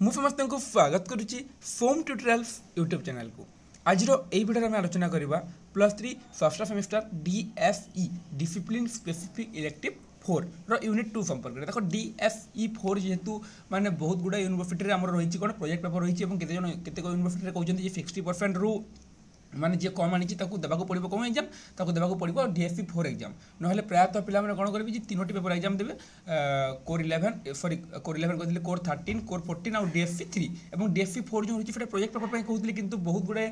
ମୁଁ ସମସ୍ତଙ୍କୁ ସ୍ୱାଗତ କରୁଛି ଫୋମ୍ ଟ୍ୟୁଟୋରିଆଲ୍ସ ୟୁଟ୍ୟୁବ୍ ଚ୍ୟାନେଲକୁ। ଆଜିର ଏହି ଭିଡ଼ିଓରେ ଆମେ ଆଲୋଚନା କରିବା +3 ଷଷ୍ଠ semester DSE discipline specific elective 4 ର यूनिट 2 संपर्क देखो DSE 4 जेहेतु माने बहुत गुड़ा यूनिवर्सिटी आम रही कौन प्रोजेक्ट पेपर रही केत यूनिवर्सिटी कहते 60% रु माने जी कम आनी देवाक पड़ो कौन एग्जाम ताको देवाक पड़ो DSE 4 एग्जाम ना प्रायतः पिला कौन करेंगे तीनोटी पेपर एग्जाम देवे कोर 11 सॉरी कोर 11 कहते कोर 13 कोर 14 और DSE 3 और DSE 4 जो रही प्रोजेक्ट पेपर पर कहते कि बहुत गुड़े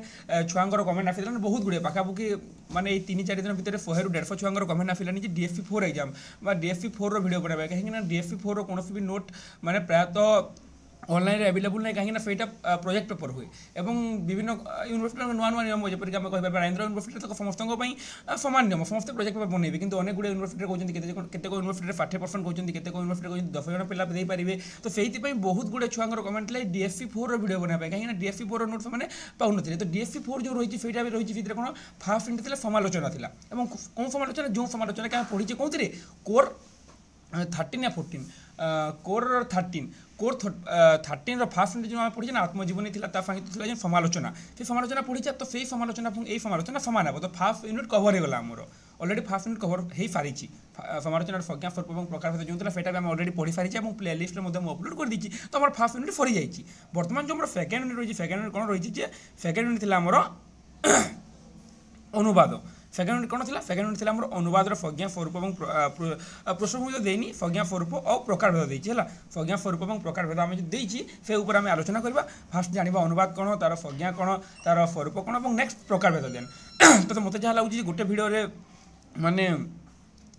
छुआर कमेंट आसा बहुत गुड़े पाखापाखि माने 3-4 दिन भितर 100 ରୁ 150 छुआर कमेंट आसानी DSE 4 एग्जाम DSE 4 भिडियो बनाया कहीं DSE 4 कौन भी नोट माने प्रायतः ऑनलाइन अवेलेबल नहीं कहीं सहीटा प्रोजेक्ट पेपर हुए और विभिन्न यूनिवर्सिटी नुआ नुआ नियम जपरिक आम कह राजेन्द्र यूनिवर्सिटी तक समस्त सामान नियम समस्त प्रोजेक्ट पेपर बनइबे किंतु अनेक गुड़े यूनिवर्सिटी कहते केतेक यूनिवर्सिटी 60% कहते केतेक यूनिवर्सिटी कहते 10 जन पिला दे पारे तो से बहुत गुड़े छुआर कमेंट लाई DSE 4 भिडियो बनाया कहीं DSE 4 नोट मैंने पाऊन तो DSE 4 जो रही है भी रही कौन फास्ट इंटर समालोचना था कौन समालोचना जो समालोचना क्या पढ़ी कौन कोर 13 या 14 कोर 13 कोर 13 फास्ट यूनिट जो आम पढ़ी ना आत्मजीवनी थी समालोचना से समालोचना पढ़ी तो से समालोचना यही समालोचना सामान हे तो फास्ट यूनिट कवर होगा आमर अलरेडी फास्ट यूनिट कवर हो सारी समालोचना संज्ञा स्वरूप और प्रकार जो भी आम अलरेडी पढ़ी सारी और प्ले लिस्ट में अपलोड कर दी तो आम फास्ट यूनिट सरी जाइए बर्तमान जो सेकेंड यूनिट रही सेकेंड यूनिट कौन रही सेकेंड यूनिट थी आमर अनुवाद सेकेंड यूनिट कौन थी सेकेंड यूनिट थी आम अनुवाद संज्ञा स्वरूप और पृष्ठभूमि तो देनी संज्ञा स्वरूप और प्रकार भेद देती है संज्ञा स्वरूप और प्रकार भेद आम जो से ऊपर आम आलोचना करवा फास्ट जाना अनुवाद कौन तार संज्ञा कौन तार स्वरूप कौन और नेक्स्ट प्रकार भेद देन तो मत जहाँ लगे गोटे भिडियो माने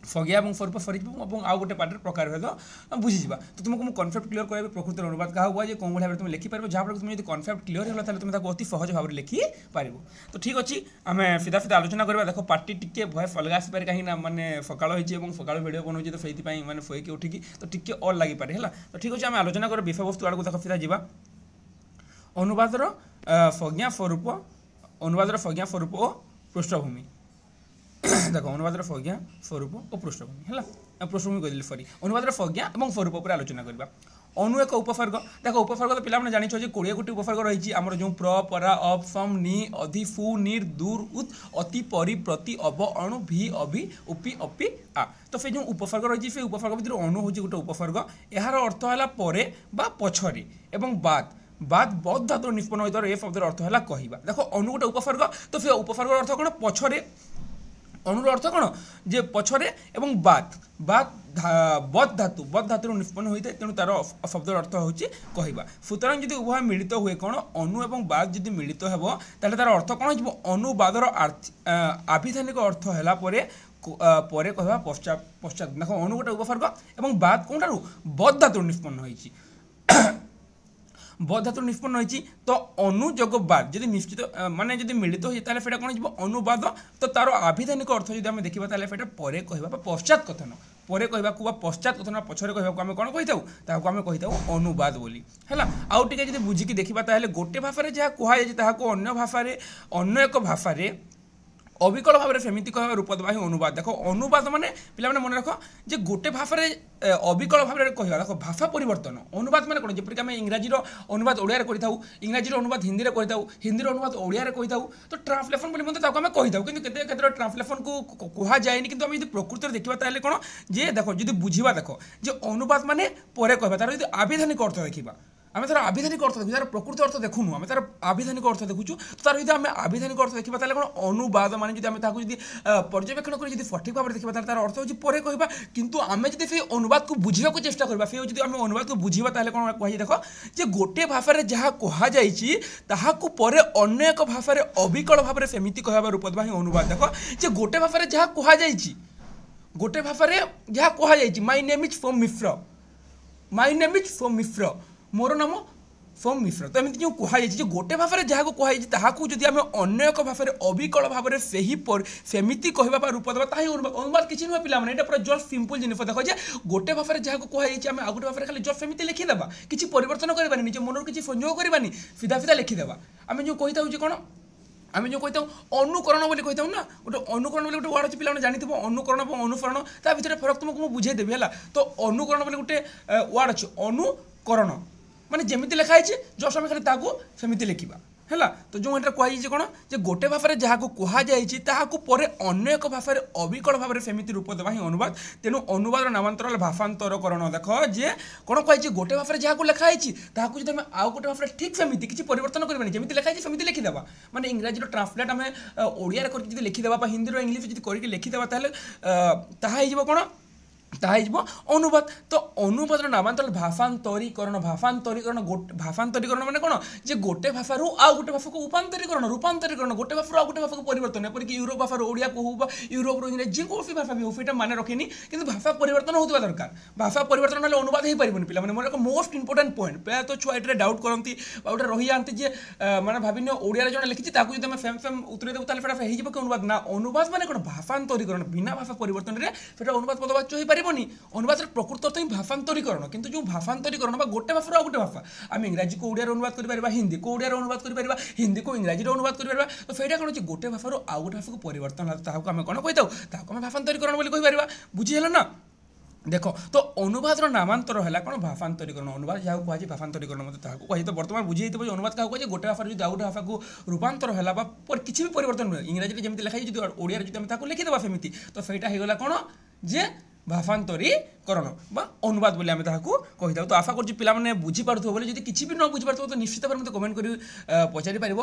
संज्ञा और स्वरूप सरी और आउ गोटे पार्ट प्रकार भेद बुझीजा तो तुमको मुझे कनसेप्ट क्लियर कराइबे प्रकृतिर अनुवाद क्या हुआ कौन भाव में तुम लिखिपार जहाँ तुम जो कनसेप्ट क्लियर होगा तुम अति सहज भाव में लिखिपार तो ठीक अच्छे आम सीधा सीधा आलोचना करवा देखो पार्टी टिके भयस अलग आसपे कहीं माने सकाल हो सकाल भिडियो बनाऊँ तो से मैंने शोक उठिकी तो टिके अल लगिपे है तो ठीक अच्छे आम आलोचना कर विषय वस्तु आड़ देखो सीधा जावा अनुवादर संज्ञा स्वरूप अनुवादर संज्ञा स्वरूप और पृष्ठभूमि देखो अनुवादर संज्ञा स्वरूप और पृष्ठभूमि है पृष्ठभूमि कहली सरी अनुवादर संज्ञा और स्वरूप पर आलोचना करवा अनु एक उपसर्ग देखो उपसर्ग तो पिला जानी 20 गोटी उपसर्ग रही आमर जो प्र परा अप सम नि अधि फु निर दूर उत अति परि प्रति अव अणु भि अभि उपि अपि आ तो से जो उपसर्ग रही से उपसर्ग भर अणु हूँ गोटे उपसर्ग यार अर्थ है परे बा पछरे एवं बाद बाद बद धातु निष्पन्न होता ए शब्दर अर्थ है कहवा देखो अणु गोटे उपसर्ग तो से उपसर्ग अर्थ कौन पछरे अणुर अर्थ कौन जे पछरे एवं बाद बाद बद धातु निष्पन्न होता है तेणु तार शब्दर अर्थ हूँ कहवा सुतरां जब उभय मिलित हुए कौन अणु एवं बाद जब मिलित हो तार अर्थ कौन हो अनुवादर आभिधानिक अर्थ है परे कहवा पश्चात पश्चात देख अणु गोटे उपसर्ग और बाद कौन बद धातु निष्पन्न होती बद धातु निष्पन्न होती तो अनुजोग बाद जब निश्चित माने जब मिलित हो फिर कौन हो अनुवाद तो तार आभिधानिक अर्थ जब आम देखा फिर परे कहवा पश्चात कथन परे कहवा पश्चात कथन पछरे कहवा आम कौन कही आम कही अनुवाद बोली है आउ टे जब बुझिकी देखा गोटे भाषा जहाँ कहुई अन्य भाषा अन्य एक भाषा अविकल भाव में सेमती कह रूप देवा ही अनुवाद देखो अनुवाद माने पिला मन रख जे गोटे भाषा अविकल भाव में कहवा देखो भाषा परिवर्तन अनुवाद माने कौन जपरिक आम इंग्राजी अनुवाद ओडिया करूँ इंग्राजी अनुवाद हिंदी में कही हिंदी अनुवाद ओडिया कही तो ट्रांसलेसन बोली मतलब आम कही कि केते ट्रांसलेसन को कह जाए कि आम प्रकृति देखा कौन जे देखो जो बुझा देख जे अनुवाद माने परे कहवा तार जो आभिधानिक अर्थ देखा आम तार आभिधानिक अर्थ देखु तार प्रकृति अर्थ देखुनु आम तार आभिधानिक अर्थ देखुचु तो तार जो आम आभिधानिक अर्थ देखा कौन अनुवाद माने जो आम पर्यवेक्षण कर सठिक भाव में देखा तार अर्थ हूँ परे कहवा किंतु आम जब से अनुवाद को बुझा चेष्टा करवा से जो आम अनुवाद को बुझा ताले कौन कही देख जे गोटे भाषा जहाँ कहुई ताहाकु परे अन्य एक भाषा अविकल भाव में सेमती कहवा रूप देवा ही अनुवाद देख जे गोटे भाषा जहाँ कहुई गोटे भाषा जहाँ कहुई my name is Som Mishra my name is Som Mishra मोर नाम सोम मिश्र तो एमती जो कहुई जो गोटे भाषा जहाँ कहुई जब आम अन्य एक भाषा अविकल भाव में सेमती कहवा रूप देवा ताही अनुवाद किसी नुह पिला यहाँ पूरा जस्ट सिंपल जिन देख जे गोटे भाषा जहाँ कहुई आम आ गोटे भाषा खाली जस्ट सेमती लिखिदेवा किसी परिवर्तन करवानी निज मन किसी संयोग करवानी सीधा सीधा लिखिदेवा आम जो कही था कौन आम जो कही अनुकरण बोली कही ना गोटे अनुकरण बोली गोटे वार्ड अच्छे पिला जानी अनुकरण और अनुसरण ता भर फरक तुमको मुझे बुझेदेवी है तो अनुकरण बोली गोटे वार्ड अच्छे अनुकरण ମାନେ ଯେମିତି ଲେଖା ହେଇଛି ଜଷ୍ଟ ଆମେ ଖାଲି ତାକୁ ସେମିତି ଲେଖିବା ହେଲା। ତ ଯେଉଁ ଏଇଟା କୁହାଯାଇଛି କ'ଣ ଯେ ଗୋଟେ ଭାଷାରେ ଯାହାକୁ କୁହାଯାଇଛି ତାହାକୁ ପରେ ଅନ୍ୟ ଏକ ଭାଷାରେ ଅବିକଳ ଭାବରେ ସେମିତି ରୂପ ଦେବା ହିଁ ଅନୁବାଦ। ତେଣୁ ଅନୁବାଦର ନାମାନ୍ତର ହେଲା ଭାଷାନ୍ତରକରଣ। ଦେଖ ଯେ କ'ଣ କୁହାଯାଇଛି ଗୋଟେ ଭାଷାରେ ଯାହାକୁ ଲେଖା ହେଇଛି ତାହାକୁ ଯଦି ଆମେ ଆଉ ଗୋଟେ ଭାଷାରେ ଠିକ୍ ସେମିତି କିଛି ପରିବର୍ତ୍ତନ କରିବାନି, ଯେମିତି ଲେଖା ହେଇଛି ସେମିତି ଲେଖିଦେବା, ମାନେ ଇଂରାଜୀର ଟ୍ରାନ୍ସଲେଟ୍ ଆମେ ଓଡ଼ିଆରେ କରିକି ଯଦି ଲେଖିଦେବା ବା ହିନ୍ଦୀର ଇଂଲିଶ ଯଦି କରିକି ଲେଖିଦେବା ତାହେଲେ ତାହା ହେଇଯିବ କ'ଣ ତାହା ହେଇଯିବ ଅନୁବାଦ। ତ ଅନୁବାଦର ନାମାନ୍ତର ଭାଷାନ୍ତରୀକରଣ। ଭାଷାନ୍ତରୀକରଣ ମାନେ କ'ଣ ଯେ ଗୋଟେ ଭାଷାରୁ ଆଉ ଗୋଟେ ଭାଷାକୁ ରୂପାନ୍ତରୀକରଣ ଗୋଟେ ଭାଷାରୁ ଆଉ ଗୋଟେ ଭାଷାକୁ ପରିବର୍ତ୍ତନ। ଏପରିକି ୟୁରୋପ ଭାଷାରୁ ଓଡ଼ିଆକୁ ହଉ ବା ୟୁରୋପରୁ ଇଂରାଜୀ ଯେକୌଣସି ଭାଷା ବି ହଉ ସେଇଟା ମାନେ ରଖେନି, କିନ୍ତୁ ଭାଷା ପରିବର୍ତ୍ତନ ହେଉଥିବା ଦରକାର। ଭାଷା ପରିବର୍ତ୍ତନ ହେଲେ ଅନୁବାଦ ହେଇପାରିବନି ପିଲାମାନେ। ମୋର ଏକ ମୋଷ୍ଟ ଇମ୍ପୋର୍ଟାଣ୍ଟ ପଏଣ୍ଟ। ପ୍ରାୟତଃ ଛୁଆ ଏଠାରେ ଡାଉଟ୍ କରନ୍ତି ବା ଗୋଟେ ରହିଯାଆନ୍ତି ଯେ ମାନେ ଭାବିନିଅ ଓଡ଼ିଆରେ ଜଣେ ଲେଖିଛି ତାକୁ ଯଦି ଆମେ ସେମ୍ ଉତ୍ତର ଦେବୁ ତାହେଲେ ସେଇଟା ହେଇଯିବ କି ଅନୁବାଦ? ନା, ଅନୁବାଦ ମାନେ କ'ଣ ଭାଷାନ୍ତରୀକରଣ। ବିନା ଭାଷା ପରିବର୍ତ୍ତନରେ ସେଇଟା ଅନୁବାଦ ପଦବାଚ୍ୟ ହୋଇପାରିବନି। অনুবাদের প্রকৃত অর্থ ହିଁ ভাষান্তরীকরণ। কিন্তু যে ভাষান্তরীকরণ বা গোটে ভাষার আর গোটে ভাষা আমি ইংরাজী কু ওড়িয়ার অনুবাদ করিপারিবা, হিন্দি কু ওড়িয়ার অনুবাদ করিপারিবা, হিন্দি কু ইংরাজীর অনুবাদ করিপারিবা। তো সেইটা কোন হচ্ছে গোটে ভাষার আর গোটে ভাষাকে পরিবর্তন হলে তাহাকে আমি কোন কইতাও তাহাকে আমি ভাষান্তরীকরণ বলি কইপারিবা। বুঝি হলো না? দেখ তো অনুবাদর নামান্তর হল কোণ ভাষান্তরীকরণ। অনুবাদ যা কুহযাଏ ভাষান্তরীকরণ মতো তাহাকে কুহযাଏ। তো বর্তমান বুঝি যাইଥିବ যে অনুবাদ কাহাକୁ কুহଯାଏ গোটে ভাষার যদি আর গোটে ভাষাକୁ রূপান্তর হলা বা কিছু বি পরিবর্তন নুহে, ইংরাজীতে যেମିତି লেখা যদি ওড়িয়ার যদি আমি তাকে লিখিদেবা সেমিতি, তো সেইটা হয়ে গলা কোণ যে ভাষান্তরীকরণ বা অনুবাদ বলে আমি তাহাକୁ কহিথাଉ। তো আশা করছি পিলাମାନେ বুঝিপারুথিব বলে, যদি কিছু বি ন বুঝিপারুথিব তো নিশ্চিত ভাবে মতো কমেন্ট করে পচারি পারিব।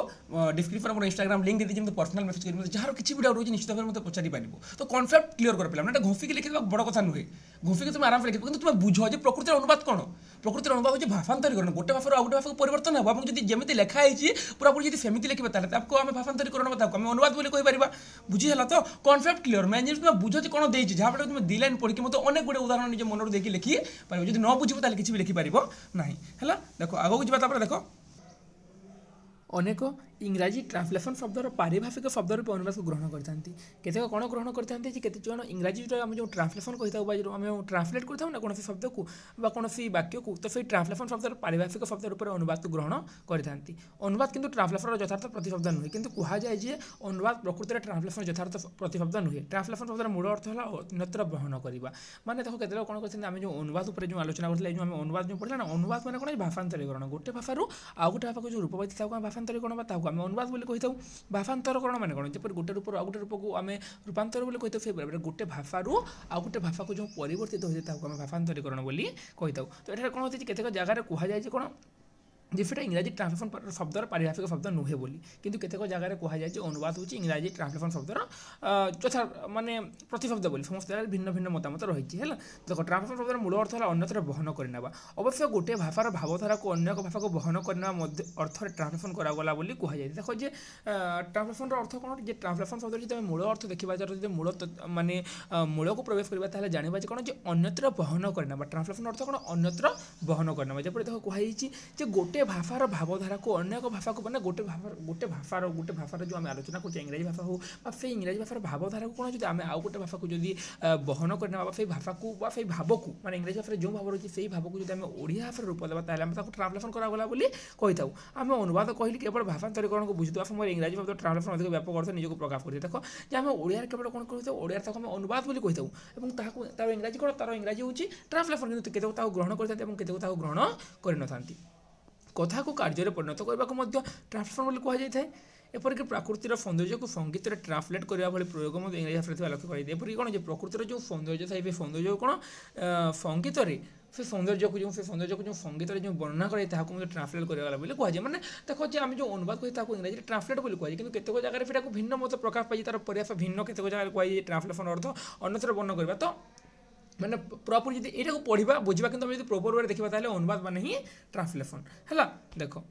ডিসক্রিপশন আমার ইনস্টাগ্রাম লিঙ্ক দিয়ে যেমন পার্সোনাল মেসেজ করি যার কিছু বি ডাউট রয়েছে নিশ্চিত ভাবে মতো পচারি পারিব। তো কনসেপ্ট ক্লিয়ার কর পিলাମାନେ। এটা ঘুফিকি লিখিদেবা বড় কথা নুহে, ঘুফিকি তুমি আরামসে লিখিব, কিন্তু তুমি বুঝ যে প্রকৃতির অনুবাদ কোণ। প্রকৃতির অনুবাদ হচ্ছে ভাষান্তরীকরণ। গোটে ভাষার আর গোটে ভাষাକୁ পরিবর্তন হব এবং যদি যেମିତି লেখা হয়েছি পুরাপুরি যদি সেমিতি লিখিবা তাহলে তাকে আমি ভাষান্তরীকরণ বা তাকে আমি অনুবাদ বলে কইপারিবা। বুঝি হলা? তো কনসেপ্ট ক্লিয়ার। মেন জিনিস তুমি বুঝ যে কোণ দেইছি, যাହା ফলে তুমি দুই লাইন পড়িকি মতো অনেক গুড়ে উদাহরণ নিজ মনରୁ দেখি লিখি পারিব। যদি ন বুঝিব তাহলে কিছু বি লিখি পারিব ନାହିଁ ହେଲା। দেখো আগুক যা তারপরে দেখো অনেক ইংরাজী ট্রান্সলেসন শব্দর পারিভাষিক শব্দ রূপে অনুবাদকে গ্রহণ করে থাকে। কেতেক কোণ গ্রহণ করে থাকে যে কেতে জন ইংরাজীর আমি যে ট্রান্সলেসন কই থাকু বা আমি ট্রান্সলেট করে থাকু না কোণী শব্দকু বা কোণী বাক্যকু, তো সেই ট্রান্সলেসন শব্দর পারিভাষিক শব্দ রূপে অনুবাদকে গ্রহণ করে থাকে। অনুবাদ কিন্তু ট্রান্সলেসনের যথার্থ প্রতিশব্দ নুহে, কিন্তু কুহযায় যে অনুবাদ প্রকৃতির ট্রান্সলেসনের যথার্থ প্রতিশব্দ নুহে। ট্রান্সলেসন শব্দর মূল অর্থ হল অন্যত্র বহন করা। মানে দেখো কেতে কোণ করছেন আমি যে অনুবাদ উপরে যে আলোচনা করলে এই যে আমি অনুবাদ যে পড়লে না, অনুবাদ মানে কোণ ভাষান্তরীকরণ। গোটে ভাষার আর গোটে ভাষাকে যে রূপ পাইছে তাকে আমি ভাষান্তরীকরণ বা তাকে আমি অনুবাদ বলে কইথাଉ। ভাষান্তরকরণ মানে কোণ যেপরি গোটে রূপর আর গোটে রূপকু আমি রূপান্তর বলে কইথাଉ, সেইভাবে গোটে ভাষারু আর গোটে ভাষাକୁ যে পরিবর্তিত হয়েছে তাকে আমি ভাষান্তরীকরণ বলে কইথাଉ। তো এটার কোণ হচ্ছে কেতেক জায়গায় কুহযায় যে কোণ যে সেটা ইংরাজী ট্রান্সলেসন শব্দর পারিভাষিক শব্দ নুহে বলি, কিন্তু কেতেক জায়গায় কুহযায় যে অনুবাদ হচ্ছে ইংরাজী ট্রান্সলেসন শব্দর যথা মানে প্রতিশব্দ বলি। সমস্ত জায়গায় ভিন্ন ভিন্ন মতামত রয়েছে হল। দেখো ট্রান্সলেসন শব্দর মূল অর্থ হল অন্যত্র বহন করে নেওয়া। অবশ্য গোটে ভাষার ভাবধারাকে অন্য এক ভাষাকে বহন করে নেওয়া মধ্যে অর্থরে ট্রান্সলেসন করাগলা বলে কুহযায়। দেখো যে ট্রান্সলেসনর অর্থ কোণ যে ট্রান্সলেসন শব্দ যদি আমি মূল অর্থ দেখিবা, যার যদি মূল মানে মূলক প্রবেশ করা তাহলে জাঁয়া যে কোণ যে অন্যত্র বহন করে নেওয়া। ট্রান্সলেসন অর্থ কোণ অন্যত্র বহন করে নেওয়া। যেপরি দেখো কুহযাইছি যে গোটে ভাষার ভাবধারাকে অন্য এক ভাষাকে মানে গোটে ভাষার যে আমি আলোচনা করছি ইংরাজী ভাষা হোক বা সেই ইংরাজী ভাষার ভাবধারাকে কোণ যদি আমি আউ গোটে ভাষাকে যদি বহন করে নেওয়া বা সেই ভাষাকে বা সেই ভাবকু মানে ইংরাজী ভাষার যে ভাব রয়েছে সেই ভাবকু যদি আমি ওড়িয়া ভাষার রূপ দেওয়া তাহলে আমি তাকে ট্রান্সলেসন করাগলা বলে কইথাଉ। আমি অনুবাদ কহিলি কেবল ভাষান্তরীকরণকে বুঝিদেওয়া সময় ইংরাজী শব্দ ট্রান্সলেসন অধিক ব্যাপক অর্থ নিজকে প্রকাশ করে। দেখো যে আমি ওড়িয়ার কেবল কোণ কইথাଉ ওড়িয়ার তাকে আমি অনুবাদ বলে কইথাଉ এবং তাহাକୁ তার ইংরাজী কোণ তার ইংরাজী হচ্ছে ট্রান্সলেসন, কিন্তু কেতেক তাহাକୁ গ্রহণ করে থাকে এবং কেতেক তাহাକୁ গ্রহণ করে নথাନ୍ତି। কথাକୁ କାର୍ଯ୍ୟରେ ପରିଣତ କରିବାକୁ ମଧ୍ୟ ଟ୍ରାନ୍ସଲେସନ୍ ବୋଲି କୁହାଯାଇଥାଏ। ଏପରିକି ପ୍ରାକୃତିର ସୌନ୍ଦର୍ଯ୍ୟକୁ ସଙ୍ଗୀତରେ ଟ୍ରାନ୍ସଲେଟ୍ କରିବା ଭଳି ପ୍ରୟୋଗ ମଧ୍ୟ ଇଂରାଜୀ ଭାଷାରେ ଥିବା ଲକ୍ଷ୍ୟ କରାଯାଇଥାଏ। ଏପରିକି କ'ଣ ଯେ ପ୍ରକୃତିର ଯେଉଁ ସୌନ୍ଦର୍ଯ୍ୟ ଥାଏ ସେ ସୌନ୍ଦର୍ଯ୍ୟକୁ କ'ଣ ସଙ୍ଗୀତରେ ସେ ସୌନ୍ଦର୍ଯ୍ୟକୁ ଯେଉଁ ସଙ୍ଗୀତରେ ଯେଉଁ ବର୍ଣ୍ଣନା କରାଯାଏ ତାହାକୁ ମଧ୍ୟ ଟ୍ରାନ୍ସଲେଟ୍ କରାଗଲା ବୋଲି କୁହାଯାଏ। ମାନେ ଦେଖ ଯେ ଆମେ ଯେଉଁ ଅନୁବାଦ କরি ତାହାକୁ ଇଂରାଜୀରେ ଟ୍ରାନ୍ସଲେଟ୍ ବୋଲି କୁହାଯାଏ, କିନ୍ତୁ କେତେକ ଜାଗାରେ ସେଟାକୁ ଭିନ୍ନ ମତ ପ୍ରକାଶ ପାଇଛି, ତାର ପରିଭାଷା ଭିନ୍ନ କେତେକ ଜାଗାରେ କୁହାଯାଏ ଟ୍ରାନ୍ସଲେସନ୍ ଅର୍ଥ ଅନ୍ୟତ୍ର ବର୍ଣ୍ଣନା କରିବା। ତ মানে প্রপর যদি এটাকে পড়া বুঝবা, কিন্তু আমি যদি প্রপর ওয়ে দেখা তাহলে অনুবাদ মানে হি ট্রান্সলেসন হল। দেখো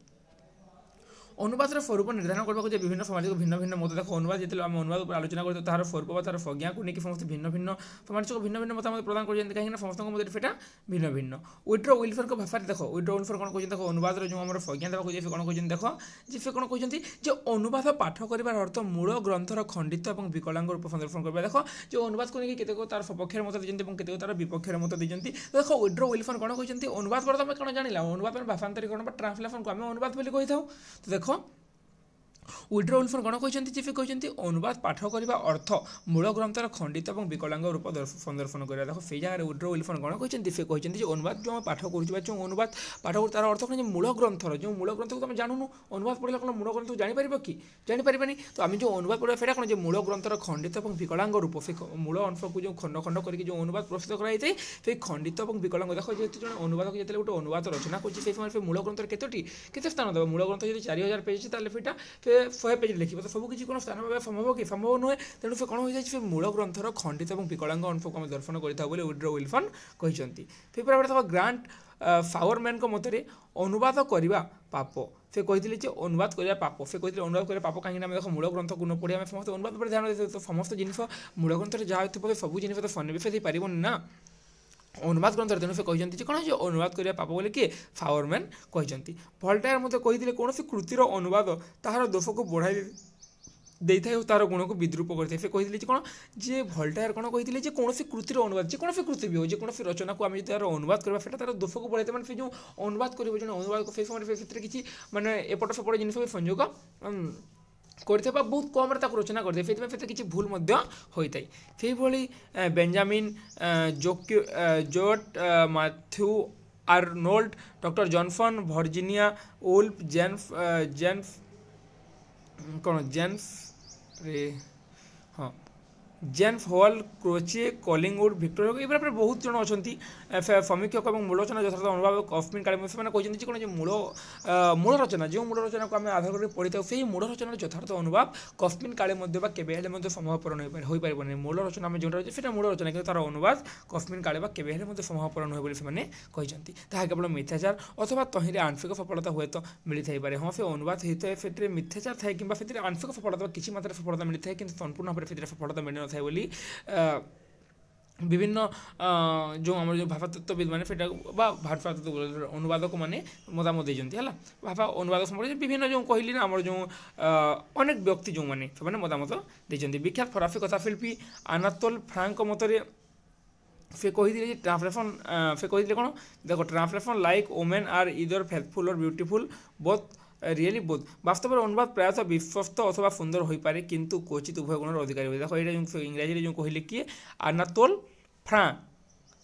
অনুবাদর স্বরূপ নির্ধারণ করা যে বিভিন্ন সামাজিক ভিন্ন ভিন্ন মত। দেখো অনুবাদ যেতে আমি অনুবাদ উপরে আলোচনা করি তার স্বরূপ বা তার প্রজ্ঞাকে নিয়ে সমস্ত ভিন্ন ভিন্ন সামাজিক ভিন্ন ভিন্ন মতামত প্রদান করছেন, কাহিঁকি সমস্ত মধ্যে সেটা ভিন্ন ভিন্ন। উইড্রো উইলফেয়ার ভাষায় দেখো উইড্রো উইলফেয়ার কোণ কইছেন দেখো অনুবাদর যে আমার প্রজ্ঞা দেওয়া কইছে সে কোণ কইছেন দেখো যে সে কোণ কইছেন যে অনুবাদ পাঠ করিবার অর্থ মূল গ্রন্থর খণ্ডিত এবং বিকলাঙ্গ রূপ সংরক্ষণ করা। দেখো যে অনুবাদকে নিয়ে কেতেক তার সপক্ষের মত দিয়েছেন এবং কেতেক তার বিপক্ষের মত দিয়েছেন। দেখো উইড্রো উইলফেয়ার কোণ কইছেন অনুবাদ করে তুমি কোণ জানিলা অনুবাদ ভাষান্তরীকরণ বা ট্রান্সলেসন আমি অনুবাদ বলে কইথাଉ। তো দেখো উইড্রো উইলফন গণ କହିଛନ୍ତି যে ফে କହିଛନ୍ତି অনুবাদ পাঠ করা অর্থ মূল গ্রন্থর খণ্ডিত এবং বিকলাঙ্গ রূপ সন্দর্শন করা। দেখো সেই জায়গায় উইড্রো উইলফন গণ କହିଛନ୍ତି ফে କହିଛନ୍ତି যে অনুবাদ যে আমি পাঠ করুଛୁ বা যে অনুবাদ পাঠ কରୁ তার অর্থ କ'ଣ যে মূল গ্রন্থর যে মূল গ্রন্থକୁ তুমি জানুনু অনুবাদ পড়লে କ'ଣ মূল গ্রন্থକୁ জানিপারিব কি জানিপারিবানি। তো আমি যে অনুবাদ পড়া সেটা କ'ଣ যে মূল গ্রন্থর খণ্ডিত এবং বিকলাঙ্গ রূপ সে মূল অংশକୁ যে খণ্ড খণ্ড করিকি যে অনুবাদ প্রস্তুত করা হয়েছে সেই খণ্ডিত এবং বিকলাঙ্গ। দেখো যেহেতু জন অনুবাদক যেতে গোটে অনুবাদ রচনা করছে সেই সময় মূল গ্রন্থর কেতে স্থান দেব মূল গ্রন্থ যদি 4000 পেজ আছে তাহলে সেটা 100 পেজ লিখিব তো সবু কিছু কোনো স্থান পাওয়া সম্ভব কি সম্ভব নুহে। তেণু সে କ'ଣ হয়ে যাচ্ছে মূল গ্রন্থর খণ্ডিত এবং বিকলাঙ্গ অংশକୁ আমি দর্শন କରିଥାଉ ବୋଲି উইড্রো উইলফন କହିଛନ୍ତି। ফেব্রুয়ারি দেখো গ্রান্ট ফাওয়ারম্যানଙ୍କ মତରେ অনুবাদ କରିବା পাপ। সে কইলে যে অনুবাদ করা পাপ সে কইলে অনুবাদ করা পাপ কাহিঁকি আমি দেখো মূল গ্রন্থକୁ ନ পড়ি আমি সমস্ত অনুবাদ উপরে ধ্যান ଦେଇଥାଉ। তো সমস্ত জিনিস মূল গ্রন্থରେ ଯାହା ଥିବ ସବୁ ଜିନିଷ ତ ସନ୍ନିବେଶ ଦେଇପାରିବନି ନା অনুবাদ গ্রন্থরে। তেণু সে କହିଛନ୍ତି যে କ'ଣ যে অনুবাদ କରିବା পাপ ବୋଲି କିଏ ফাওয়ারম্যান କହିଛନ୍ତି। ভল্টায়ার ମଧ୍ୟ କହିଥିଲେ କୌଣସି କୃତିର ଅନୁବାଦ ତାହାର ଦୋଷକୁ ବଢ଼ାଇ ଦେଇଥାଏ ଓ ତାର ଗୁଣକୁ ବିଦ୍ରୂପ କରିଥାଏ। ସେ କହିଥିଲେ ଯେ କ'ଣ ଯେ ଭଲ୍ଟାୟାର କ'ଣ କହିଥିଲେ ଯେ କୌଣସି କୃତିର ଅନୁବାଦ ଯେକୌଣସି କୃତି ବି ହେଉ ଯେକୌଣସି ରଚନାକୁ ଆମେ ଯଦି ତାର ଅନୁବାଦ କରିବା ସେଟା ତାର ଦୋଷକୁ ବଢ଼ାଇଥାଏ। ମାନେ ସେ ଯେଉଁ ଅନୁବାଦ କରିବ ଜଣେ ଅନୁବାଦ ସେ ସମୟରେ ସେଥିରେ କିଛି ମାନେ ଏପଟ ସେପଟ ଜିନିଷ ବି ସଂଯୋଗ କରିଥାଏ ବା ବହୁତ କମ୍ରେ ତାକୁ ରଚନା କରିଥାଏ ସେଥିପାଇଁ ସେଥିରେ କିଛି ଭୁଲ ମଧ୍ୟ ହୋଇଥାଏ। ସେହିଭଳି Benjamin Jowett Matthew Arnold doctor Johnson Virginia Woolf ଜେନ୍ସ କ'ଣ James Hall Croce Collingwood Victor ଏଇଭଳି ବହୁତ ଜଣ ଅଛନ୍ତି ସମୀକ୍ଷକ ଏବଂ ମୂଳ ରଚନା ଯଥାର୍ଥ ଅନୁବାଦ କଫମିନ୍ କାଳେ ସେମାନେ କହିଛନ୍ତି ଯେ କ'ଣ ଯେ ମୂଳ ରଚନା ଯେଉଁ ମୂଳ ରଚନାକୁ ଆମେ ଆଧାର କରି ପଢ଼ିଥାଉ ସେହି ମୂଳ ରଚନାର ଯଥାର୍ଥ ଅନୁବାଦ କଫମିନ୍ କାଳେ ମଧ୍ୟ ବା କେବେ ହେଲେ ମଧ୍ୟ ସମ୍ଭବପର ହୋଇପାରିବନି। ମୂଳ ରଚନା ଆମେ ଯେଉଁଟା ରହିଛି ସେଇଟା ମୂଳ ରଚନା କିନ୍ତୁ ତାର ଅନୁବାଦ କଫମିନ୍ କାଳେ ବା କେବେ ହେଲେ ମଧ୍ୟ ସମ୍ଭବପର ନୁହେଁ ବୋଲି ସେମାନେ କହିଛନ୍ତି। ତାହା କେବଳ ମିଥ୍ୟାଚାର ଅଥବା ତହିଁରେ ଆଂଶିକ ସଫଳତା ହୁଏତ ମିଳିଥାଇପାରେ। ହଁ ସେ ଅନୁବାଦ ହୋଇଥାଏ ସେଥିରେ ମିଥ୍ୟାଚାର ଥାଏ କିମ୍ବା ସେଥିରେ ଆଂଶିକ ସଫଳତା କିଛି ମାତ୍ରାରେ ସଫଳତା ମିଳିଥାଏ କିନ୍ତୁ ସମ୍ପୂର୍ଣ୍ଣ ଭାବରେ ସେଥିରେ ସଫଳତା ମିଳିନଥାଏ ବୋଲି বিভিন্ন ଯେଉଁ ଆମର ଯେଉଁ ଭାଷାତତ୍ତ୍ୱବିଦ ମାନେ ସେଟା ବା ଭାଷାତତ୍ତ୍ୱ ଅନୁବାଦକ ମାନେ ମତାମତ ଦେଇଛନ୍ତି ହେଲା। ଭାଷା ଅନୁବାଦ ସମ୍ପର୍କରେ ବିଭିନ୍ନ ଯେଉଁ କହିଲି ନା ଆମର ଯେଉଁ ଅନେକ ବ୍ୟକ୍ତି ଯେଉଁମାନେ ସେମାନେ ମତାମତ ଦେଇଛନ୍ତି। ବିଖ୍ୟାତ ଫରାସୀ କଥାଶିଳ୍ପୀ ଆନାତୋଲ ଫ୍ରାଙ୍କ ମତରେ ସେ କହିଥିଲେ ଯେ ଟ୍ରାନ୍ସଲେସନ୍ ସେ କହିଥିଲେ କ'ଣ ଦେଖ ଟ୍ରାନ୍ସଲେସନ୍ ଲାଇକ୍ ଓମେନ୍ ଆର୍ ଇଦର ଫେଥଫୁଲ୍ ଅର୍ ବ୍ୟୁଟିଫୁଲ୍ ବୋଥ୍ ରିଏଲି ବୋଥ୍। ବାସ୍ତବରେ ଅନୁବାଦ ପ୍ରାୟତଃ ବିଶ୍ୱସ୍ତ ଅଥବା ସୁନ୍ଦର ହୋଇପାରେ କିନ୍ତୁ କ୍ୱଚିତ ଉଭୟ ଗୁଣର ଅଧିକାରୀ ହୁଏ। ଦେଖ ଏଇଟା ଯେଉଁ ଇଂରାଜୀରେ ଯେଉଁ କହିଲେ କିଏ ଆନାତୋଲ ଫ୍ରାଁ